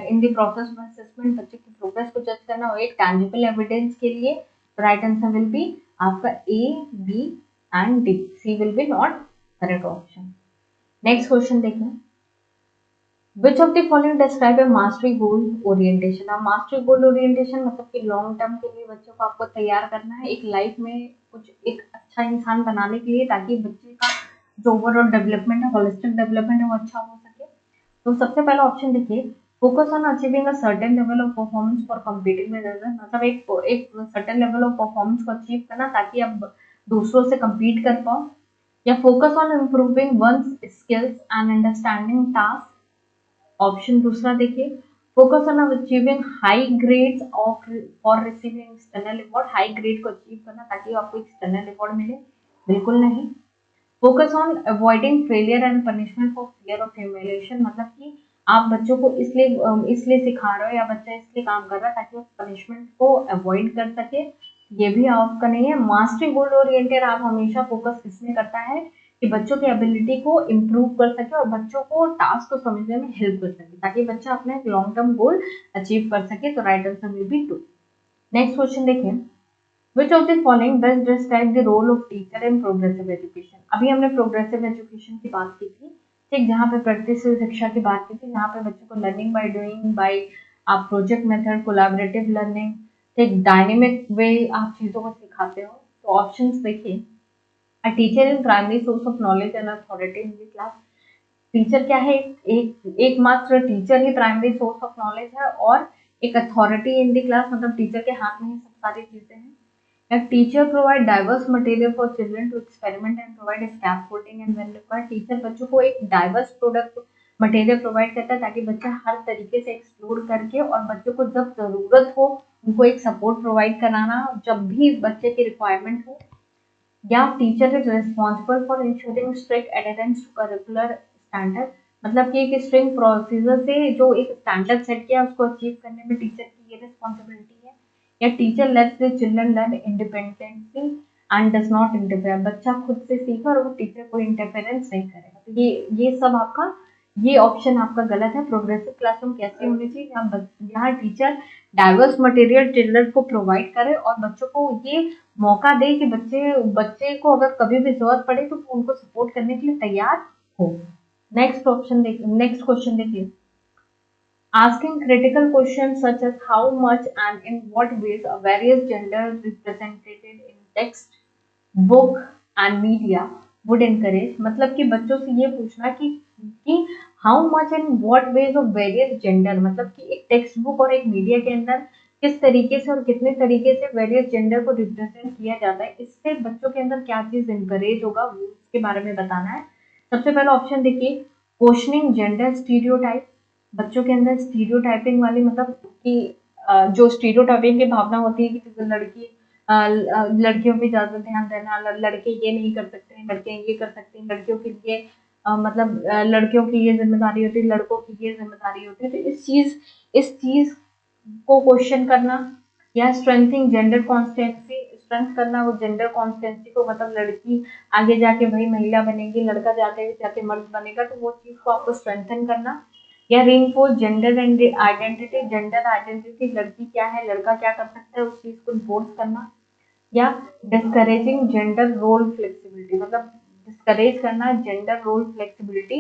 in the process of assessment, बच्चे की प्रोग्रेस को जज करना और एक टैंजिबल एविडेंस के लिए। राइट आंसर विल बी आपका A, B and D, C will be not correct option. Next question देखिए, which of the following describe a mastery goal orientation. अब मास्टरी गोल ओरिएंटेशन मतलब कि लॉन्ग टर्म के लिए बच्चों को आपको तैयार करना है एक लाइफ में कुछ एक अच्छा इंसान बनाने के लिए, ताकि बच्चे का जो ओवरऑल डेवलपमेंट है, होलिस्टिक डेवलपमेंट है, वो अच्छा हो सके। तो सबसे पहला ऑप्शन देखिए, focus on achieving a certain level of performance for competing with others. मतलब एक सर्टेन लेवल ऑफ परफॉर्मेंस को अचीव करना ताकि आप दूसरों से compete कर पाओ। या focus on improving one's skills and understanding task. Option दूसरा देखिए, focus on achieving high grades of for receiving external award. High grade को अचीव करना ताकि आपको एक्सटर्नल अवार्ड मिले, बिल्कुल नहीं। Focus on avoiding failure and punishment for fear of humiliation. मतलब कि आप बच्चों को इसलिए सिखा रहे हो या बच्चा इसलिए काम कर रहा है ताकि वो पनिशमेंट को अवॉइड कर सके, ये भी आपका नहीं है। मास्टरी गोल ओरिएंटेड आप हमेशा फोकस इसमें करता है कि बच्चों की एबिलिटी को इम्प्रूव कर सके और बच्चों को टास्क को समझने में हेल्प कर सके, ताकि बच्चा अपना एक लॉन्ग टर्म गोल अचीव कर सके। तो right answer will be 2। Next question देखिए, which of the following best describe the role of teacher in progressive education. अभी हमने प्रोग्रेसिव एजुकेशन की बात की थी, ठीक, जहाँ पे प्रैक्टिस शिक्षा की बात की थी, जहाँ पे बच्चों को लर्निंग बाय डूइंग, बाय आप प्रोजेक्ट मेथड, कोलैबोरेटिव लर्निंग, एक डायनेमिक वे आप चीजों को सिखाते हो। तो ऑप्शंस देखिए, a teacher in primary source of knowledge and authority in the class. Teacher क्या है, एकमात्र teacher he primary source of knowledge है और एक अथॉरिटी इन द क्लास, मतलब टीचर के हाथ में ही सब सारी चीजें हैं। A teacher provide diverse material for children to experiment and provide scaffolding and when required। Teacher बच्चों को एक डाइवर्स प्रोडक्ट मटेरियल प्रोवाइड करता है ताकि बच्चा हर तरीके से एक्सप्लोर करके और बच्चों को जब जरूरत हो उनको एक सपोर्ट प्रोवाइड कराना जब भी बच्चे की रिक्वायरमेंट हो। या teacher is responsible for ensuring strict adherence to curricular standard. मतलब कि एक स्ट्रिंग प्रोसीजर से जो एक स्टैंडर्ड सेट किया उसको अचीव करने में टीचर की ये रिस्पॉन्सिबिलिटी है। या teacher let's the children learn independently and does not interfere. बच्चा खुद से सीखे और वो टीचर को इंटरफेरेंस नहीं करेगा। तो ये सब आपका, ये ऑप्शन आपका गलत है। प्रोग्रेसिव क्लासरूम कैसी होनी चाहिए, जहाँ टीचर डाइवर्स मटेरियल चिल्ड्रन को प्रोवाइड करे और बच्चों को ये मौका दे कि बच्चे को अगर कभी भी जरूरत पड़े तो उनको सपोर्ट करने के लिए तैयार हो। नेक्स्ट क्वेश्चन देखिए, asking critical questions such as how much and in what ways are various genders represented in text, book and media would encourage। मतलब कि बच्चों से ये पूछना कि how much and what ways of various gender, मतलब कि एक टेक्स्ट बुक और एक मीडिया के अंदर किस तरीके से और कितने तरीके से वेरियस जेंडर को रिप्रेजेंट किया जाता है, इससे बच्चों के अंदर क्या चीज इनकरेज होगा वो उसके बारे में बताना है। सबसे पहला ऑप्शन देखिए, क्वेश्चनिंग जेंडर स्टीरियोटाइप। बच्चों के अंदर स्टीरियोटाइपिंग वाली, मतलब कि जो स्टीरियोटाइपिंग की भावना होती है कि लड़की लड़कियों पे ज्यादा ध्यान देना, लड़के ये नहीं कर सकते, लड़के ये कर सकते हैं, लड़कियों के लिए मतलब लड़कियों की ये जिम्मेदारी होती है, लड़कों की ये जिम्मेदारी होती है। तो इस चीज को क्वेश्चन करना। या स्ट्रेंथिंग जेंडर कॉन्स्टेंसी, स्ट्रेंथ करना वो जेंडर कॉन्स्टेंसी को, मतलब लड़की आगे जाके भाई महिला बनेगी, लड़का जाके जाके मर्द बनेगा, तो वो चीज को आपको स्ट्रेंथन करना। या reinforce gender and identity, gender identity, लड़की क्या है लड़का क्या कर सकता है उस चीज को इन्फोर्स करना। या डिस्करेजिंग जेंडर रोल फ्लेक्सिबिलिटी, मतलब डिस्करेज करना जेंडर रोल फ्लेक्सिबिलिटी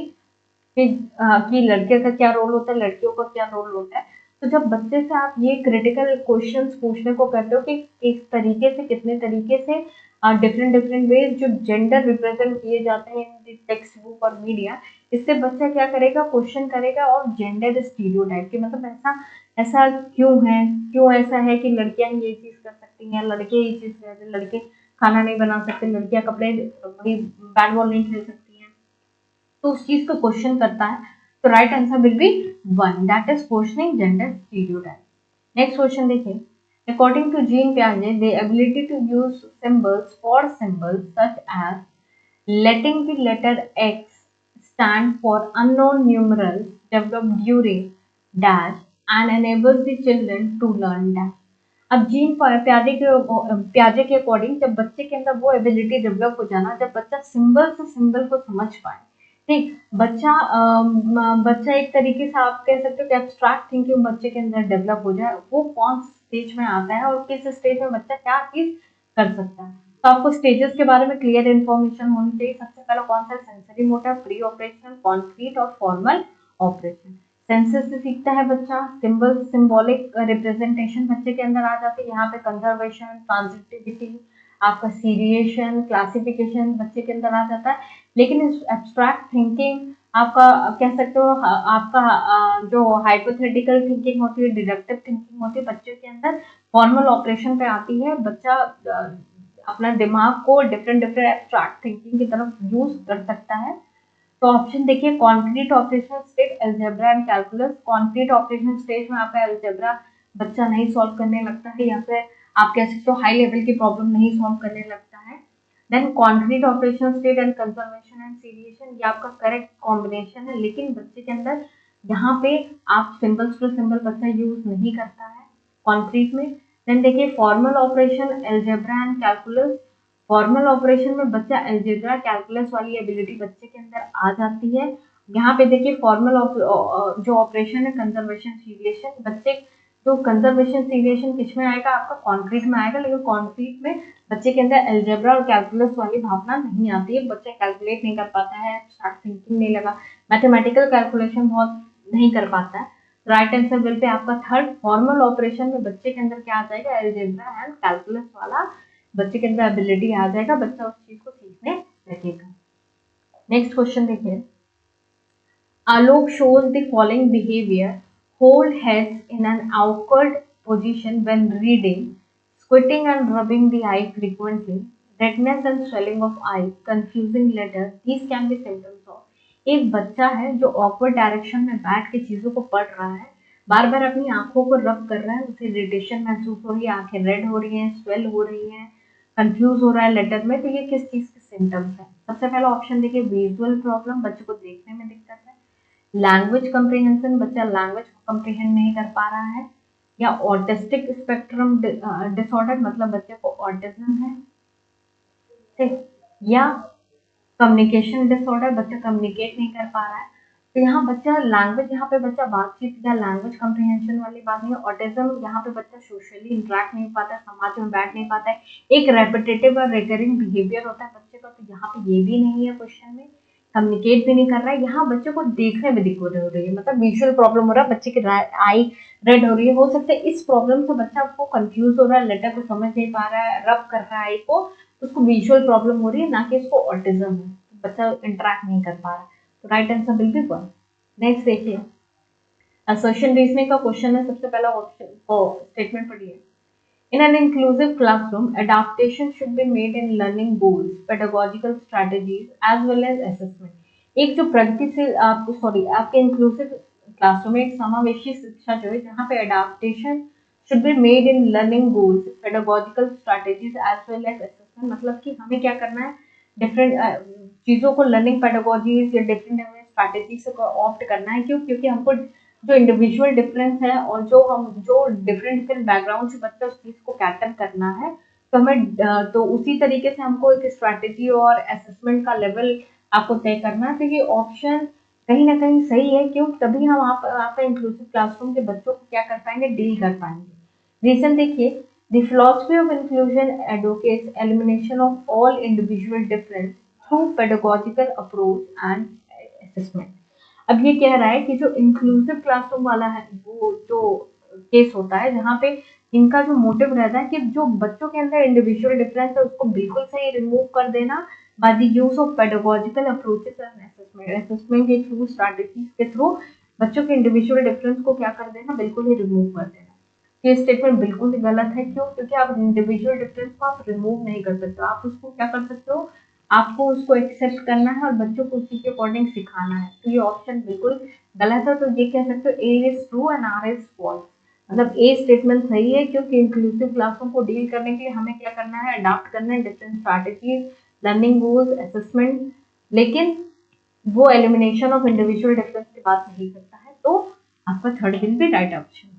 कि लड़के का क्या रोल होता है, लड़कियों का क्या रोल होता है। तो जब बच्चे से आप ये क्रिटिकल क्वेश्चंस पूछने को कहते हो कि किस तरीके से, कितने तरीके से डिफरेंट डिफरेंट वेज जो जेंडर रिप्रेजेंट किए जाते हैं इन टेक्स्ट बुक और मीडिया, इससे बच्चा क्या करेगा, क्वेश्चन करेगा और जेंडर स्टीरियोटाइप की, मतलब ऐसा ऐसा क्यों है, क्यों ऐसा है कि लड़कियां ये चीज कर सकती हैं, लड़के ये चीज कर सकते हैं, लड़के खाना नहीं बना सकते, लड़कियां कपड़े बैट बॉल नहीं खेल सकती हैं, तो उस चीज को क्वेश्चन करता है। तो right answer will be 1, that is questioning gender stereotype. Next question देखिए, अकॉर्डिंग टू जीन पियाजे the ability to use symbols for symbols such as letting the letter X stand for unknown numerals developed during dash and enables the children to learn dash। अब gene प्याजे के according जब बच्चे के अंदर वो ability develop हो जाना, जब बच्चा सिंबल से सिंबल को समझ पाए, ठीक, बच्चा एक तरीके से आप कह सकते हो कि एब्स्ट्रैक्ट थिंकिंग बच्चे के अंदर डेवलप हो जाए, वो कौन से स्टेज में आता है और किस स्टेज में बच्चा क्या चीज कर सकता है। तो आपको स्टेजेस के बारे में क्लियर इन्फॉर्मेशन होनी चाहिए। सबसे पहला कौन सा, sensory motor, pre operational, concrete और फॉर्मल ऑपरेशन। सेंसेस से सीखता है बच्चा, सिंबल सिंबॉलिक रिप्रेजेंटेशन बच्चे के अंदर आ जाती है, यहाँ पे कंजर्वेशन, ट्रांजिटिविटी, आपका सीरिएशन, क्लासिफिकेशन बच्चे के अंदर आ जाता है। लेकिन इस एब्स्ट्रैक्ट थिंकिंग, आपका कह सकते हो आपका जो हाइपोथेटिकल थिंकिंग होती है, डिडक्टिव थिंकिंग होती है, बच्चे के अंदर फॉर्मल ऑपरेशन पे आती है। बच्चा अपना दिमाग को डिफरेंट डिफरेंट एब्स्ट्रैक्ट थिंकिंग की तरफ यूज कर सकता है। तो ऑप्शन देखिए, concrete operation stage, algebra and calculus. Concrete operation stage में आपका अलजेब्रा बच्चा नहीं सॉल्व करने लगता है, या फिर आप कह सकते हो हाई लेवल की प्रॉब्लम नहीं सॉल्व करने लगता है। Then concrete operation stage and conservation and seriation, ये आपका करेक्ट कॉम्बिनेशन है। लेकिन बच्चे के अंदर यहाँ पे आप सिंबल्स टू सिंबल बच्चा यूज नहीं करता है कॉन्क्रीट में। देन देखिए, formal operation, algebra and calculus. Formal operation में बच्चा अलजेब्रा कैलकुलस वाली एबिलिटी बच्चे के अंदर आ जाती है। यहाँ पे देखिए, फॉर्मल जो ऑपरेशन है कंजर्वेशन सीरिएशन, बच्चे जो कंजर्वेशन सीरिएशन किस में आएगा, आपका कॉन्क्रीट में आएगा। लेकिन कॉन्क्रीट में बच्चे के अंदर अलजेब्रा और कैलकुलस वाली भावना नहीं आती है, बच्चा कैलकुलेट नहीं कर पाता है, एब्स्ट्रैक्ट थिंकिंग नहीं लगा, मैथमेटिकल कैलकुलेशन बहुत नहीं कर पाता है। राइट आंसर बिल पे आपका थर्ड, फॉर्मल ऑपरेशन में बच्चे के अंदर क्या आ जाएगा, अलजेब्रा एंड कैलकुलस वाला बच्चे के अंदर एबिलिटी आ जाएगा, बच्चा उस चीज को सीखने लगेगा। नेक्स्ट क्वेश्चन देखिए, आलोक shows the following behavior: hold heads in an awkward position when reading, squinting and rubbing the eye frequently, redness and swelling of eye, confusing letter. These can be symptoms of। एक बच्चा है जो awkward direction में बैठ के चीजों को पढ़ रहा है, बार बार अपनी आंखों को रब कर रहा है, उसे इरिटेशन महसूस हो रही है, आंखें रेड हो रही हैं, स्वेल हो रही हैं, कंफ्यूज हो रहा है लेटर में, तो ये किस चीज के सिम्टम्स है? सबसे पहला ऑप्शन देखिए, विजुअल प्रॉब्लम, बच्चे को देखने में दिक्कत है। लैंग्वेज कंप्रीहेंशन, बच्चा लैंग्वेज को कंप्रीहेंड नहीं कर पा रहा है। या ऑटिस्टिक स्पेक्ट्रम डिसऑर्डर, मतलब बच्चे को ऑटिज्म है। ठीक, या कम्युनिकेशन डिसऑर्डर, बच्चा कम्युनिकेट नहीं कर पा रहा है। तो यहाँ बच्चा लैंग्वेज, यहाँ पे बच्चा बातचीत या लैंग्वेज कम्प्रीहेंशन वाली बात नहीं है। ऑटिज्म, यहाँ पे बच्चा सोशली इंटरेक्ट नहीं पाता है, समाज में बैठ नहीं पाता है, एक रेपिटेटिव और रिकरिंग बिहेवियर होता है बच्चे का, तो यहाँ पे ये भी नहीं है क्वेश्चन में। कम्युनिकेट भी नहीं कर रहा है, यहाँ बच्चे को देखने में दिक्कत हो रही है, मतलब विजुअल प्रॉब्लम हो रहा है, बच्चे की आई रेड हो रही है। हो सकता है इस प्रॉब्लम से बच्चा को कंफ्यूज हो रहा है, लेटर को समझ नहीं पा रहा है, रब कर रहा है आई को, उसको विजुअल प्रॉब्लम हो रही है, ना कि उसको ऑटिज्म है, बच्चा इंटरेक्ट नहीं कर पा रहा। तो right answer will be 1। Next देखिए, असर्शन रीजनिंग का क्वेश्चन है। सबसे पहला ऑप्शन स्टेटमेंट पढ़िए। In an inclusive classroom, adaptation should be made in learning goals, pedagogical strategies, as well as assessment. एक जो प्रगतिशील आपके इंक्लूसिव क्लासरूम में एक समावेशी शिक्षा जो है, जहाँ पे adaptation should be made in learning goals, pedagogical strategies, as well as assessment, मतलब कि हमें क्या करना है, डिफरेंट चीज़ों को लर्निंग पेडागोजीज या डिफरेंट स्ट्रैटेजी से ऑप्ट करना है। क्यों? क्योंकि हमको जो इंडिविजुअल डिफरेंस है और जो डिफरेंट डिफरेंट बैकग्राउंड से बच्चा उस चीज को कैटर करना है, तो हमें तो उसी तरीके से हमको एक स्ट्रैटेजी और असेसमेंट का लेवल आपको तय करना है। तो ये ऑप्शन कहीं ना कहीं सही है। क्यों? तभी हम आपका इंक्लूसिव क्लासरूम के बच्चों को क्या कर पाएंगे, डील कर पाएंगे। रीजन देखिए, the philosophy of inclusion advocates elimination of all individual difference through pedagogical approach and assessment. अब ये कह रहा है कि जो इंक्लूसिव क्लासरूम वाला है, वो जो केस होता है जहाँ पे इनका जो मोटिव रहता है कि जो बच्चों के अंदर इंडिविजुअल डिफरेंस है उसको बिल्कुल सही रिमूव कर देना by the use of pedagogical approaches and assessment के थ्रू, स्ट्रैटेजीज के थ्रू बच्चों के इंडिविजुअल डिफरेंस को क्या कर देना, बिल्कुल ही रिमूव कर देना। ये स्टेटमेंट बिल्कुल ही गलत है। क्यों? क्योंकि आप इंडिविजुअल डिफरेंस को आप रिमूव नहीं कर सकते, आप उसको क्या कर सकते हो, आपको उसको एक्सेप्ट करना है और बच्चों को उसी के अकॉर्डिंग सिखाना है। तो ये ऑप्शन बिल्कुल गलत है। तो ये कह सकते हो A is true and R is false, मतलब ए स्टेटमेंट सही है। क्योंकि इंक्लूसिव क्लासरूम को डील करने के लिए हमें क्या करना है, अडॉप्ट करना है different strategies, learning goals, assessment, लेकिन वो एलिमिनेशन ऑफ इंडिविजुअल डिफरेंस की बात नहीं करता है। तो आपका third will be right option.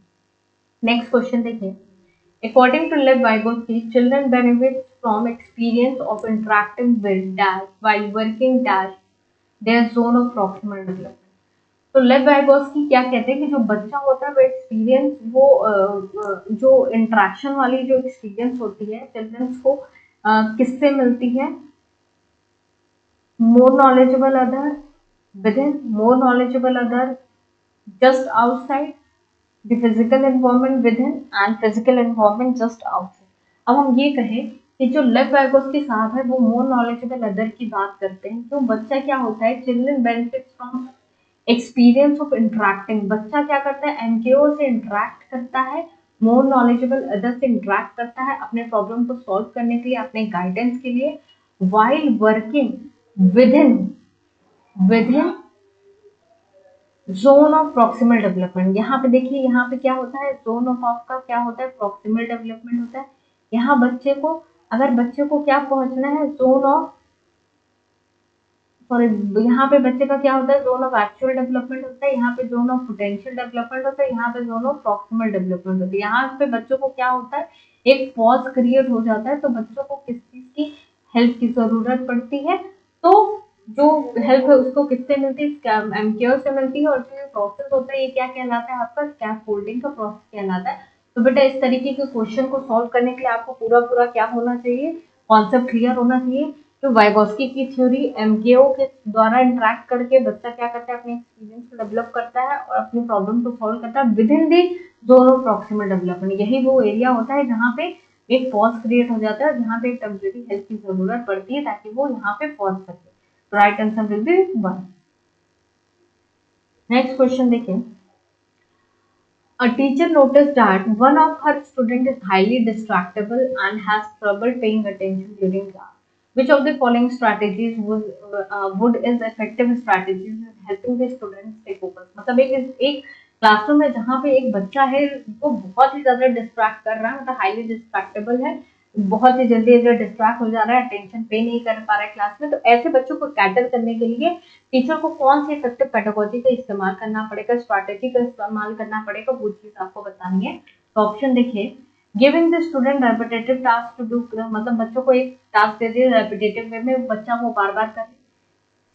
Next question देखिए, according to Lev Vygotsky, children benefit from experience of interacting with dash while working dash their zone of proximal development। तो लेव वाइगोस्की क्या कहते हैं कि जो बच्चा होता है वो एक्सपीरियंस, वो जो इंटरेक्शन वाली जो एक्सपीरियंस होती है चिल्ड्रंस को किससे मिलती है, मोर knowledgeable other, with in more knowledgeable other, just outside, the physical environment within and physical environment just outside. अब हम ये कहें कि जो लेफ्ट वाइगोस्की साहब है वो मोर नॉलेजेबल अदर की बात करते हैं, तो बच्चा क्या होता है, children benefits from experience of interacting, बच्चा क्या करता है, एमकेओ से इंटरेक्ट करता है, मोर नॉलेजेबल अदर से इंटरेक्ट करता है अपने प्रॉब्लम को सॉल्व करने के लिए, अपने गाइडेंस के लिए, while working within within zone of proximal development. यहाँ पे देखिए, यहाँ पे क्या होता है, जोन ऑफ आपका क्या होता है, प्रॉक्सिमल डेवलपमेंट होता है। यहाँ बच्चे को, अगर बच्चे को क्या पहुंचना है, जोन ऑफ, और यहाँ पे बच्चे का क्या होता है, जोन ऑफ एक्चुअल डेवलपमेंट होता है, यहाँ पे जोन ऑफ पोटेंशियल डेवलपमेंट होता है, यहाँ पे जोन ऑफ प्रॉक्सिमल डेवलपमेंट होता है। यहाँ पे बच्चों को क्या होता है, एक पॉज क्रिएट हो जाता है, तो बच्चों को किस चीज की हेल्प की जरूरत पड़ती है, तो जो हेल्प है उसको किससे मिलती है, एमकेओ से मिलती है, और जो ये प्रोसेस होता है ये क्या कहलाता है, आपका स्कैफोल्डिंग का प्रोसेस कहलाता है। तो बेटा इस तरीके के क्वेश्चन को सॉल्व करने के लिए आपको पूरा पूरा क्या होना चाहिए, कॉन्सेप्ट क्लियर होना चाहिए। तो वाइगोस्की की थ्योरी एमकेओ के द्वारा इंटरेक्ट करके बच्चा क्या करता है, अपने एक्सपीरियंस को डेवलप करता है और अपनी प्रॉब्लम को सॉल्व करता है with in the zone of proximal development. यही वो एरिया होता है जहाँ पे एक पॉज क्रिएट हो जाता है, जहाँ पे एक टेम्परेरी हेल्प की जरूरत पड़ती है ताकि वो यहाँ पे पॉज सके। तो right answer will be 1। Next question देखिए, a teacher noticed that one of her students is highly distractible and has trouble paying attention during class. Which of the following strategies would is effective strategies in helping the students stay focused? मतलब एक classroom है जहाँ पे एक बच्चा है वो बहुत ही ज्यादा डिस्ट्रैक्ट कर रहा है, मतलब हाईली डिस्ट्रैक्टेबल है, बहुत ही जल्दी डिस्ट्रैक्ट हो जा रहा है, अटेंशन पे नहीं कर पा रहा है क्लास में। तो ऐसे बच्चों को कैटर करने के लिए टीचर को कौन सी इफेक्टिव पेडागोजी का इस्तेमाल करना पड़ेगा, स्ट्रैटेजी का इस्तेमाल करना पड़ेगा, वो चीज आपको बतानी है। तो ऑप्शन देखिए, giving the student repetitive task to do, मतलब बच्चों को एक टास्क दे दिया रेपिटेटिव वे में, बच्चा वो बार बार करे।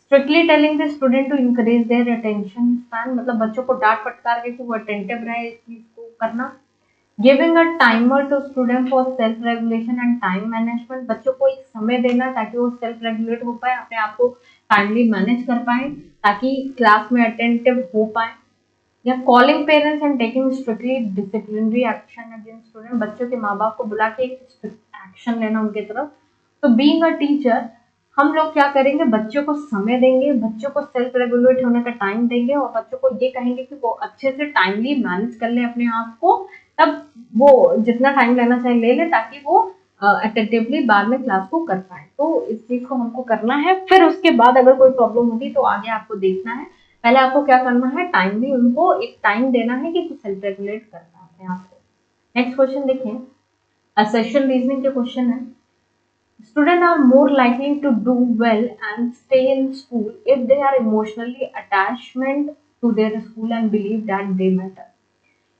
Strictly telling the student to encourage their attention span, मतलब बच्चों को डांट फटकार के कि वो अटेंटिव रहे इस चीज को करना। Giving a timer to student for self regulation and time management, बच्चों को एक समय देना ताकि वो सेल्फ रेगुलेट हो पाए, अपने आप को टाइमली मैनेज कर पाए ताकि क्लास में अटेंटिव हो पाए। या calling parents and taking strictly disciplinary action against student, बच्चों के माँ बाप को बुला के एक स्ट्रिक्ट एक्शन लेना उनके तरफ। तो बीइंग अ टीचर हम लोग क्या करेंगे, बच्चों को समय देंगे, बच्चों को सेल्फ रेगुलेट होने का टाइम देंगे और बच्चों को ये कहेंगे कि वो अच्छे से टाइमली मैनेज कर ले अपने आप को, तब वो जितना टाइम लेना चाहिए ले ले ताकि वो अटेंटिवली बाद में क्लास को कर पाए। तो इस चीज को हमको करना है, फिर उसके बाद अगर कोई प्रॉब्लम होगी तो आगे आपको देखना है। पहले आपको क्या करना है, टाइमली उनको एक टाइम देना है कि सेल्फ रेगुलेट करना है अपने आप को। नेक्स्ट क्वेश्चन देखिए, असर्शन रीजनिंग के क्वेश्चन है। Students are more likely to do well and stay in school if they are emotionally attachment to their school and believe that they matter.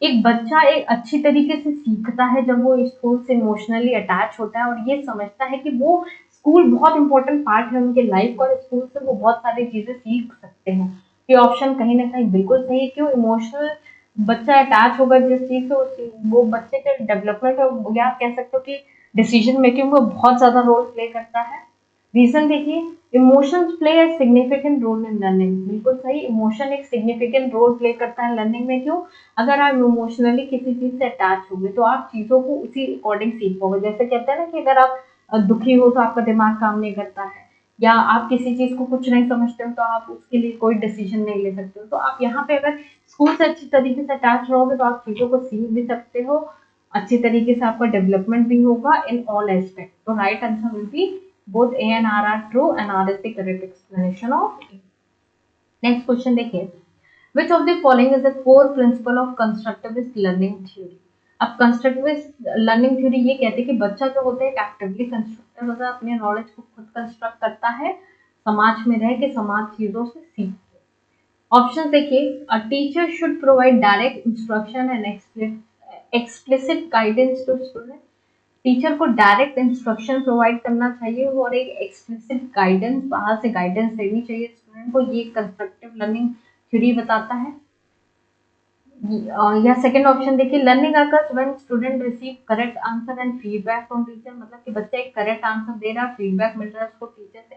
एक बच्चा एक अच्छी तरीके से सीखता है जब वो स्कूल से इमोशनली अटैच होता है और ये समझता है कि वो स्कूल बहुत इंपॉर्टेंट पार्ट है उनके लाइफ का और स्कूल से वो बहुत सारी चीजें सीख सकते हैं। ये ऑप्शन कहीं ना कहीं बिल्कुल सही है। क्यों इमोशनल बच्चा अटैच होगा जिस चीज से, वो बच्चे के डेवलपमेंट या कह सकते हो कि डिसीजन मेकिंग में बहुत ज्यादा रोल प्ले करता है। रीजन देखिए, emotions play a significant role in learning, बिल्कुल सही, इमोशन एक सिग्निफिकेंट रोल प्ले करता है लर्निंग में। क्यों, अगर आप इमोशनली किसी चीज से अटैच हो गए तो आप चीजों को उसी अकॉर्डिंग सीख पाओगे। जैसे कहते हैं ना कि अगर आप दुखी हो तो आपका दिमाग काम नहीं करता है, या आप किसी चीज को कुछ नहीं समझते हो तो आप उसके लिए कोई डिसीजन नहीं ले सकते हो। तो आप यहाँ पे अगर स्कूल से अच्छी तरीके से अटैच रहोगे तो आप चीजों को सीख भी सकते हो, अच्छी तरीके से आपका डेवलपमेंट भी होगा इन ऑल एस्पेक्ट। तो right answer will B both A and R are true and R is the correct explanation of A. Next question देखिए, which of the following is the core principle of constructivist learning theory? अब constructivist learning theory ये कहते हैं कि बच्चा जो होता है एक एक्टिवली कंस्ट्रक्टर होता है, अपने नॉलेज को खुद कंस्ट्रक्ट करता है, समाज में रह के समाज चीजों से सीखते। ऑप्शन देखिए, a teacher should provide direct instruction and explicit guidance to student, teacher को डायरेक्ट इंस्ट्रक्शन प्रोवाइड करना चाहिए और एक एक्सप्लिसिट गाइडेंस बाहर से गाइडेंस देनी चाहिए स्टूडेंट को, ये कंस्ट्रक्टिव लर्निंग थ्योरी बताता है। या सेकंड ऑप्शन देखिए, learning occurs when student receive correct answer and feedback from teacher, मतलब कि बच्चा एक करेक्ट आंसर दे रहा है, फीडबैक मिल रहा है उसको टीचर से,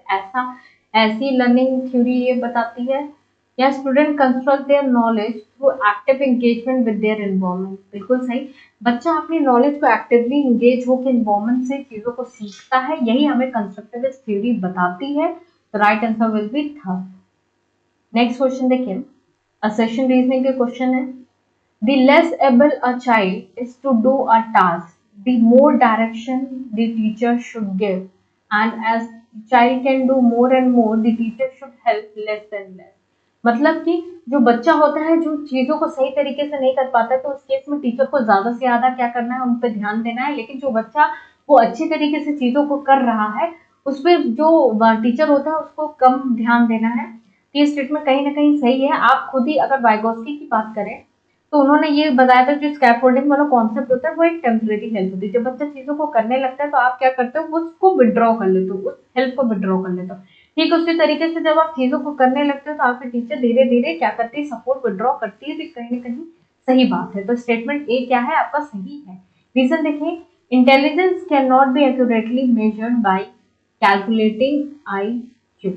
ऐसी लर्निंग थ्योरी ये बताती है। या student construct their knowledge through active engagement with their environment. बिल्कुल सही, बच्चा अपनी नॉलेज को एक्टिवली एंगेज होकर एनवायरनमेंट से चीजों को सीखता है, यही हमें कंस्ट्रक्टिविस्ट थ्योरी बताती है। तो right answer will be third. Next question देखिए, असर्शन रीजनिंग के क्वेश्चन है, the less able a child is to do a task, the more direction the teacher should give, and as child can do more and more, the teacher should help less and less। मतलब कि जो बच्चा होता है जो चीजों को सही तरीके से नहीं कर पाता, तो उस केस में टीचर को ज्यादा से ज्यादा क्या करना है, उन पर ध्यान देना है। लेकिन जो बच्चा वो अच्छी तरीके से चीजों को कर रहा है, उस पर जो टीचर होता है उसको कम ध्यान देना है। ये स्टेटमेंट कहीं ना कहीं सही है। आप खुद ही अगर वाइगोस्की की बात करें तो उन्होंने ये बताया था कि स्कैफोल्डिंग वाला कॉन्सेप्ट होता है वो एक टेम्परेरी हेल्प होती है। जब बच्चा चीजों को करने लगता है तो आप क्या करते हो, उसको विड्रॉ कर लेते हो, उस हेल्प को विड्रॉ कर लेते हो। ठीक उसी तरीके से जब आप चीजों को करने लगते हो तो आपकी टीचर धीरे धीरे क्या करती है, सपोर्ट विड्रॉ करती है। तो कहीं ना कहीं सही बात है। तो स्टेटमेंट ए क्या है आपका, सही है। रीजन देखिए, intelligence can not be accurately measured by calculating IQ।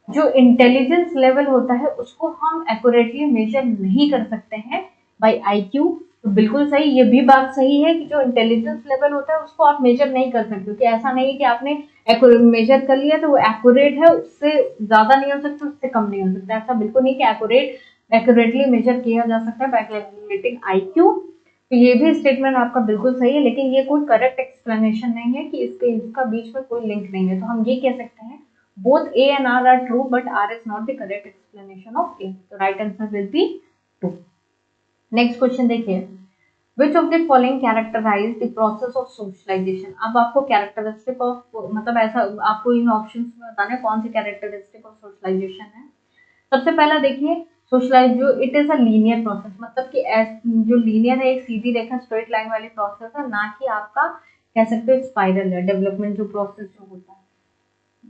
जो इंटेलिजेंस लेवल होता है उसको हम एक्यूरेटली मेजर नहीं कर सकते हैं बाय IQ। तो बिल्कुल सही, ये भी बात सही है कि जो इंटेलिजेंस लेवल होता है उसको आप मेजर नहीं कर सकते, कि ऐसा नहीं है कि आपने मेजर कर लिया तो वो एक्यूरेट है, उससे ज्यादा नहीं हो सकता, उससे कम नहीं हो सकता। ऐसा बिल्कुल नहीं कि एक्यूरेटली मेजर किया जा सकता है बाय कैलकुलेटिंग IQ। तो ये भी स्टेटमेंट आपका बिल्कुल सही है, लेकिन ये कोई करेक्ट एक्सप्लेनेशन नहीं है कि इसका बीच में कोई लिंक नहीं है। तो हम ये कह सकते हैं both A and R are true, but R is not the correct explanation of A. So right answer will be 2. Next question देखिए, which of the following characterize the process of socialization। अब आपको characteristic of मतलब ऐसा आपको इन options में बताना है कौन सी कैरेक्टरिस्टिक ऑफ सोशलाइजेशन है। सबसे पहला देखिए, सोशलाइज जो it is a linear process, मतलब कि जो लीनियर है, एक सीधी रेखा स्ट्रेट लाइन वाली प्रोसेस है, ना कि आपका कह सकते हो स्पाइरल है डेवलपमेंट जो प्रोसेस जो होता है।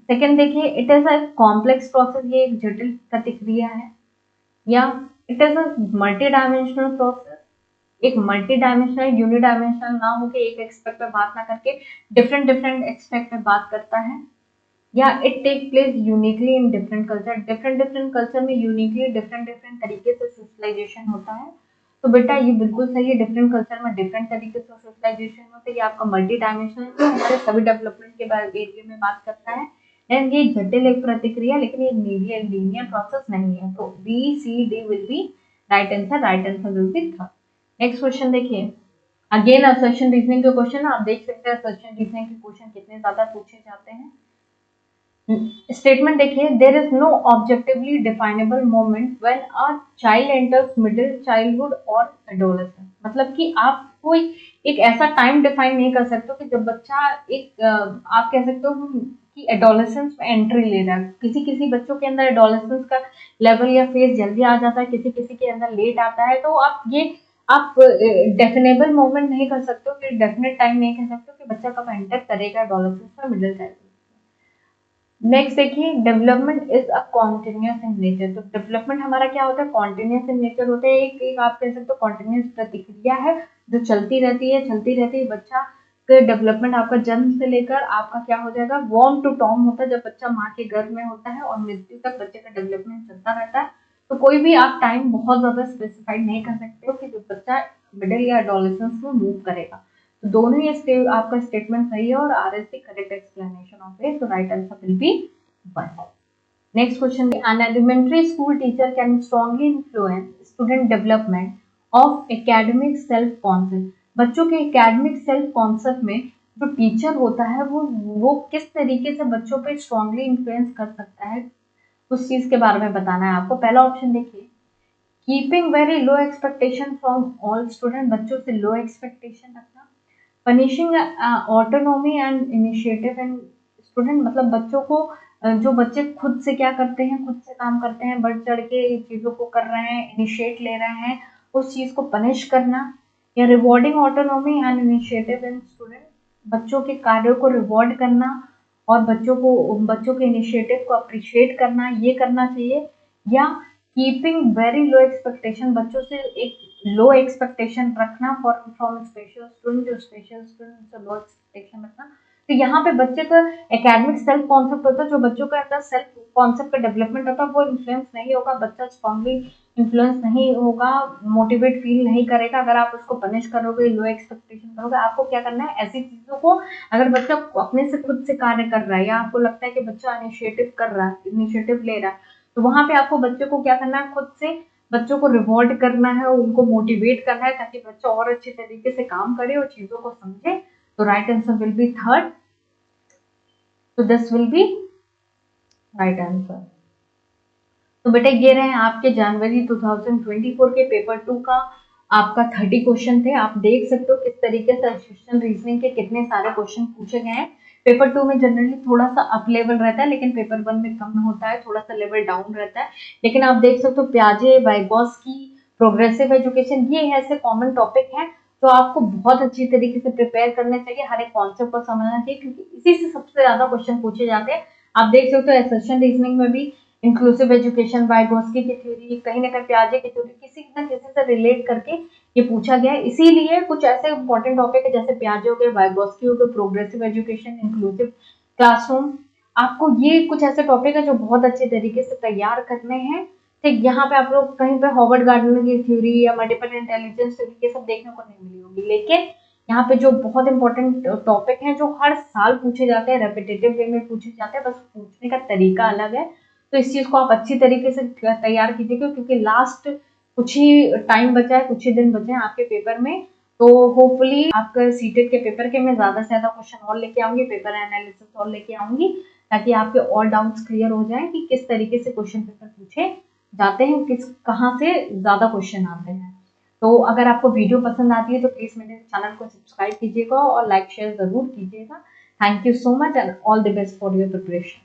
सेकेंड देखिए, it is a complex process, ये एक जटिल प्रतिक्रिया है। या it is a multi dimensional process, एक मल्टी डायमेंशनल यूनिडायमेंशनल ना होकर एक एक्सपेक्ट पे बात ना करके डिफरेंट डिफरेंट एक्सपेक्ट पे बात करता है। या it take place uniquely in different culture, different different culture में यूनिकली डिफरेंट डिफरेंट तरीके से सोशलाइजेशन होता है। तो बेटा ये बिल्कुल सही है, डिफरेंट कल्चर में डिफरेंट तरीके से सोशलाइजेशन होता है। ये आपका मल्टी डायमेंशनल हमारे सभी डेवलपमेंट के एरिया में बात करता है। एंड ये जटिल एक प्रतिक्रिया, लेकिन ये लीनियर प्रोसेस नहीं है। तो BCD will be right answer, right answer will be third. Next question देखिए, अगेन असर्शन रीजनिंग के क्वेश्चन, आप देख सकते हैं असर्शन रीजनिंग के क्वेश्चन कितने ज्यादा पूछे जाते हैं। स्टेटमेंट देखिए, there is no objectively definable moment when a child enters middle childhood और एडोलेसेंस। मतलब कि आप कोई एक ऐसा टाइम डिफाइन नहीं कर सकते कि जब बच्चा एक आप कह सकते हो कि एडोलेसेंस में एंट्री ले रहा है। किसी किसी बच्चों के अंदर एडोलेसेंस का लेवल या फेज जल्दी आ जाता है, किसी किसी के अंदर लेट आता है। तो आप डेफिनेबल मोमेंट नहीं कर सकते हो, कि डेफिनेट टाइम नहीं कह सकते हो कि बच्चा कब एंटर करेगा एडोलेसेंस में, मिडिल चाइल्ड। नेक्स्ट देखिए, development is a continuous in nature. तो डेवलपमेंट हमारा क्या होता है, कॉन्टिन्यूस इन नेचर होता है। एक आप कह सकते हो कॉन्टिन्यूस प्रतिक्रिया है जो चलती रहती है चलती रहती है। बच्चा का डेवलपमेंट आपका जन्म से लेकर आपका क्या हो जाएगा, वॉर्म टू टॉम होता है, जब बच्चा माँ के गर्भ में होता है और मृत्यु तक बच्चे का डेवलपमेंट चलता रहता है। तो कोई भी आप टाइम बहुत ज्यादा स्पेसिफाइड नहीं कर सकते हो कि जो बच्चा मिडिल या एडोलेसेंस में मूव करेगा। तो दोनों ही आपका स्टेटमेंट सही है और R is the correct explanation of it. तो right answer will be 1। Next question, an elementary school teacher can strongly influence student development of academic self concept. बच्चों के एकेडमिक सेल्फ कॉन्सेप्ट में जो टीचर होता है वो किस तरीके से बच्चों पे स्ट्रांगली इन्फ्लुएंस कर सकता है, उस चीज के बारे में बताना है आपको। पहला ऑप्शन देखिए, keeping very low expectation from all student, बच्चों से लो एक्सपेक्टेशन रखना। Punishing autonomy and initiative and student, मतलब बच्चों को जो बच्चे खुद से क्या करते हैं, खुद से काम करते हैं, बढ़ चढ़ के चीजों को कर रहे हैं, इनिशिएट ले रहे हैं, उस चीज को पनिश करना। या rewarding autonomy and initiative in student, बच्चों के कार्यों को रिवॉर्ड करना और बच्चों के इनिशिएटिव को अप्रिशिएट करना, ये करना चाहिए। या कीपिंग वेरी लो एक्सपेक्टेशन, बच्चों से एक लो एक्सपेक्टेशन रखना फ्रॉम स्पेशल स्टूडेंट, जो स्पेशल स्टूडेंट से लो एक्सपेक्टेशन रखना। तो यहाँ पे बच्चे का एकेडमिक सेल्फ कॉन्सेप्ट होता है, जो बच्चों के अंदर सेल्फ कॉन्सेप्ट का डेवलपमेंट होता है वो इन्फ्लुएंस नहीं होगा, बच्चा स्ट्रांगली इन्फ्लुएंस नहीं होगा, मोटिवेट फील नहीं करेगा अगर आप उसको पनिश करोगे, लो एक्सपेक्टेशन करोगे। आपको क्या करना है, ऐसी चीजों को, अगर बच्चा अपने से खुद से कार्य कर रहा है या आपको लगता है कि बच्चा इनिशिएटिव कर रहा है, इनिशिएटिव ले रहा है, तो वहां पे आपको बच्चे को क्या करना है, खुद से बच्चों को रिवॉर्ड करना है, उनको मोटिवेट करना है ताकि बच्चा और अच्छे तरीके से काम करे और चीजों को समझे। तो right answer will be third, तो this will be right answer. तो बेटा ये रहे आपके जनवरी 2024 के पेपर 2 का आपका 30 क्वेश्चन थे। आप देख सकते हो किस तरीके से एसोसिएशन रीजनिंग के कितने सारे क्वेश्चन पूछे गए हैं। पेपर 2 में जनरली थोड़ा सा अप लेवल रहता है, लेकिन पेपर 1 में कम होता है, थोड़ा सा लेवल डाउन रहता है। लेकिन आप देख सकते हो पियाजे, वाइगोस्की, प्रोग्रेसिव एजुकेशन, ये ऐसे कॉमन टॉपिक है तो आपको बहुत अच्छी तरीके से प्रिपेयर करना चाहिए, हर एक कॉन्सेप्ट को समझना चाहिए, क्योंकि इसी से सबसे ज्यादा क्वेश्चन पूछे जाते हैं। आप देख सकते हो एसोसिएशन रीजनिंग में भी इंक्लूसिव एजुकेशन, वाइगोस्की की थ्योरी, कहीं ना कहीं पियाजे की थ्योरी, किसी न किसी से रिलेट करके ये पूछा गया है। इसीलिए कुछ ऐसे इंपॉर्टेंट टॉपिक है जैसे पियाजे हो गए, वाइगोस्की हो गए, प्रोग्रेसिव एजुकेशन, इंक्लूसिव क्लासरूम, आपको ये कुछ ऐसे टॉपिक है जो बहुत अच्छे तरीके से तैयार करने हैं। ठीक, यहाँ पे आप लोग कहीं पे हॉवर्ड गार्डनर की थ्योरी या मल्टीपल इंटेलिजेंस थ्योरी ये सब देखने को नहीं मिली होगी, लेकिन यहाँ पे जो बहुत इंपॉर्टेंट टॉपिक हैं जो हर साल पूछे जाते हैं, रेपिटेटिव वे में पूछे जाते हैं, बस पूछने का तरीका अलग है। तो इस चीज को आप अच्छी तरीके से तैयार कीजिएगा, क्योंकि लास्ट कुछ ही टाइम बचा है, कुछ ही दिन बचे हैं आपके पेपर में। तो होपफुली आपका सीटेट के पेपर के मैं ज्यादा से ज्यादा क्वेश्चन और लेके आऊंगी, पेपर एनालिसिस और लेके आऊंगी, ताकि आपके और डाउट्स क्लियर हो जाएं कि किस तरीके से क्वेश्चन पेपर पूछे जाते हैं, किस कहाँ से ज्यादा क्वेश्चन आते हैं। तो अगर आपको वीडियो पसंद आती है तो प्लीज मेरे चैनल को सब्सक्राइब कीजिएगा और लाइक शेयर जरूर कीजिएगा। Thank you so much and all the best for your preparation.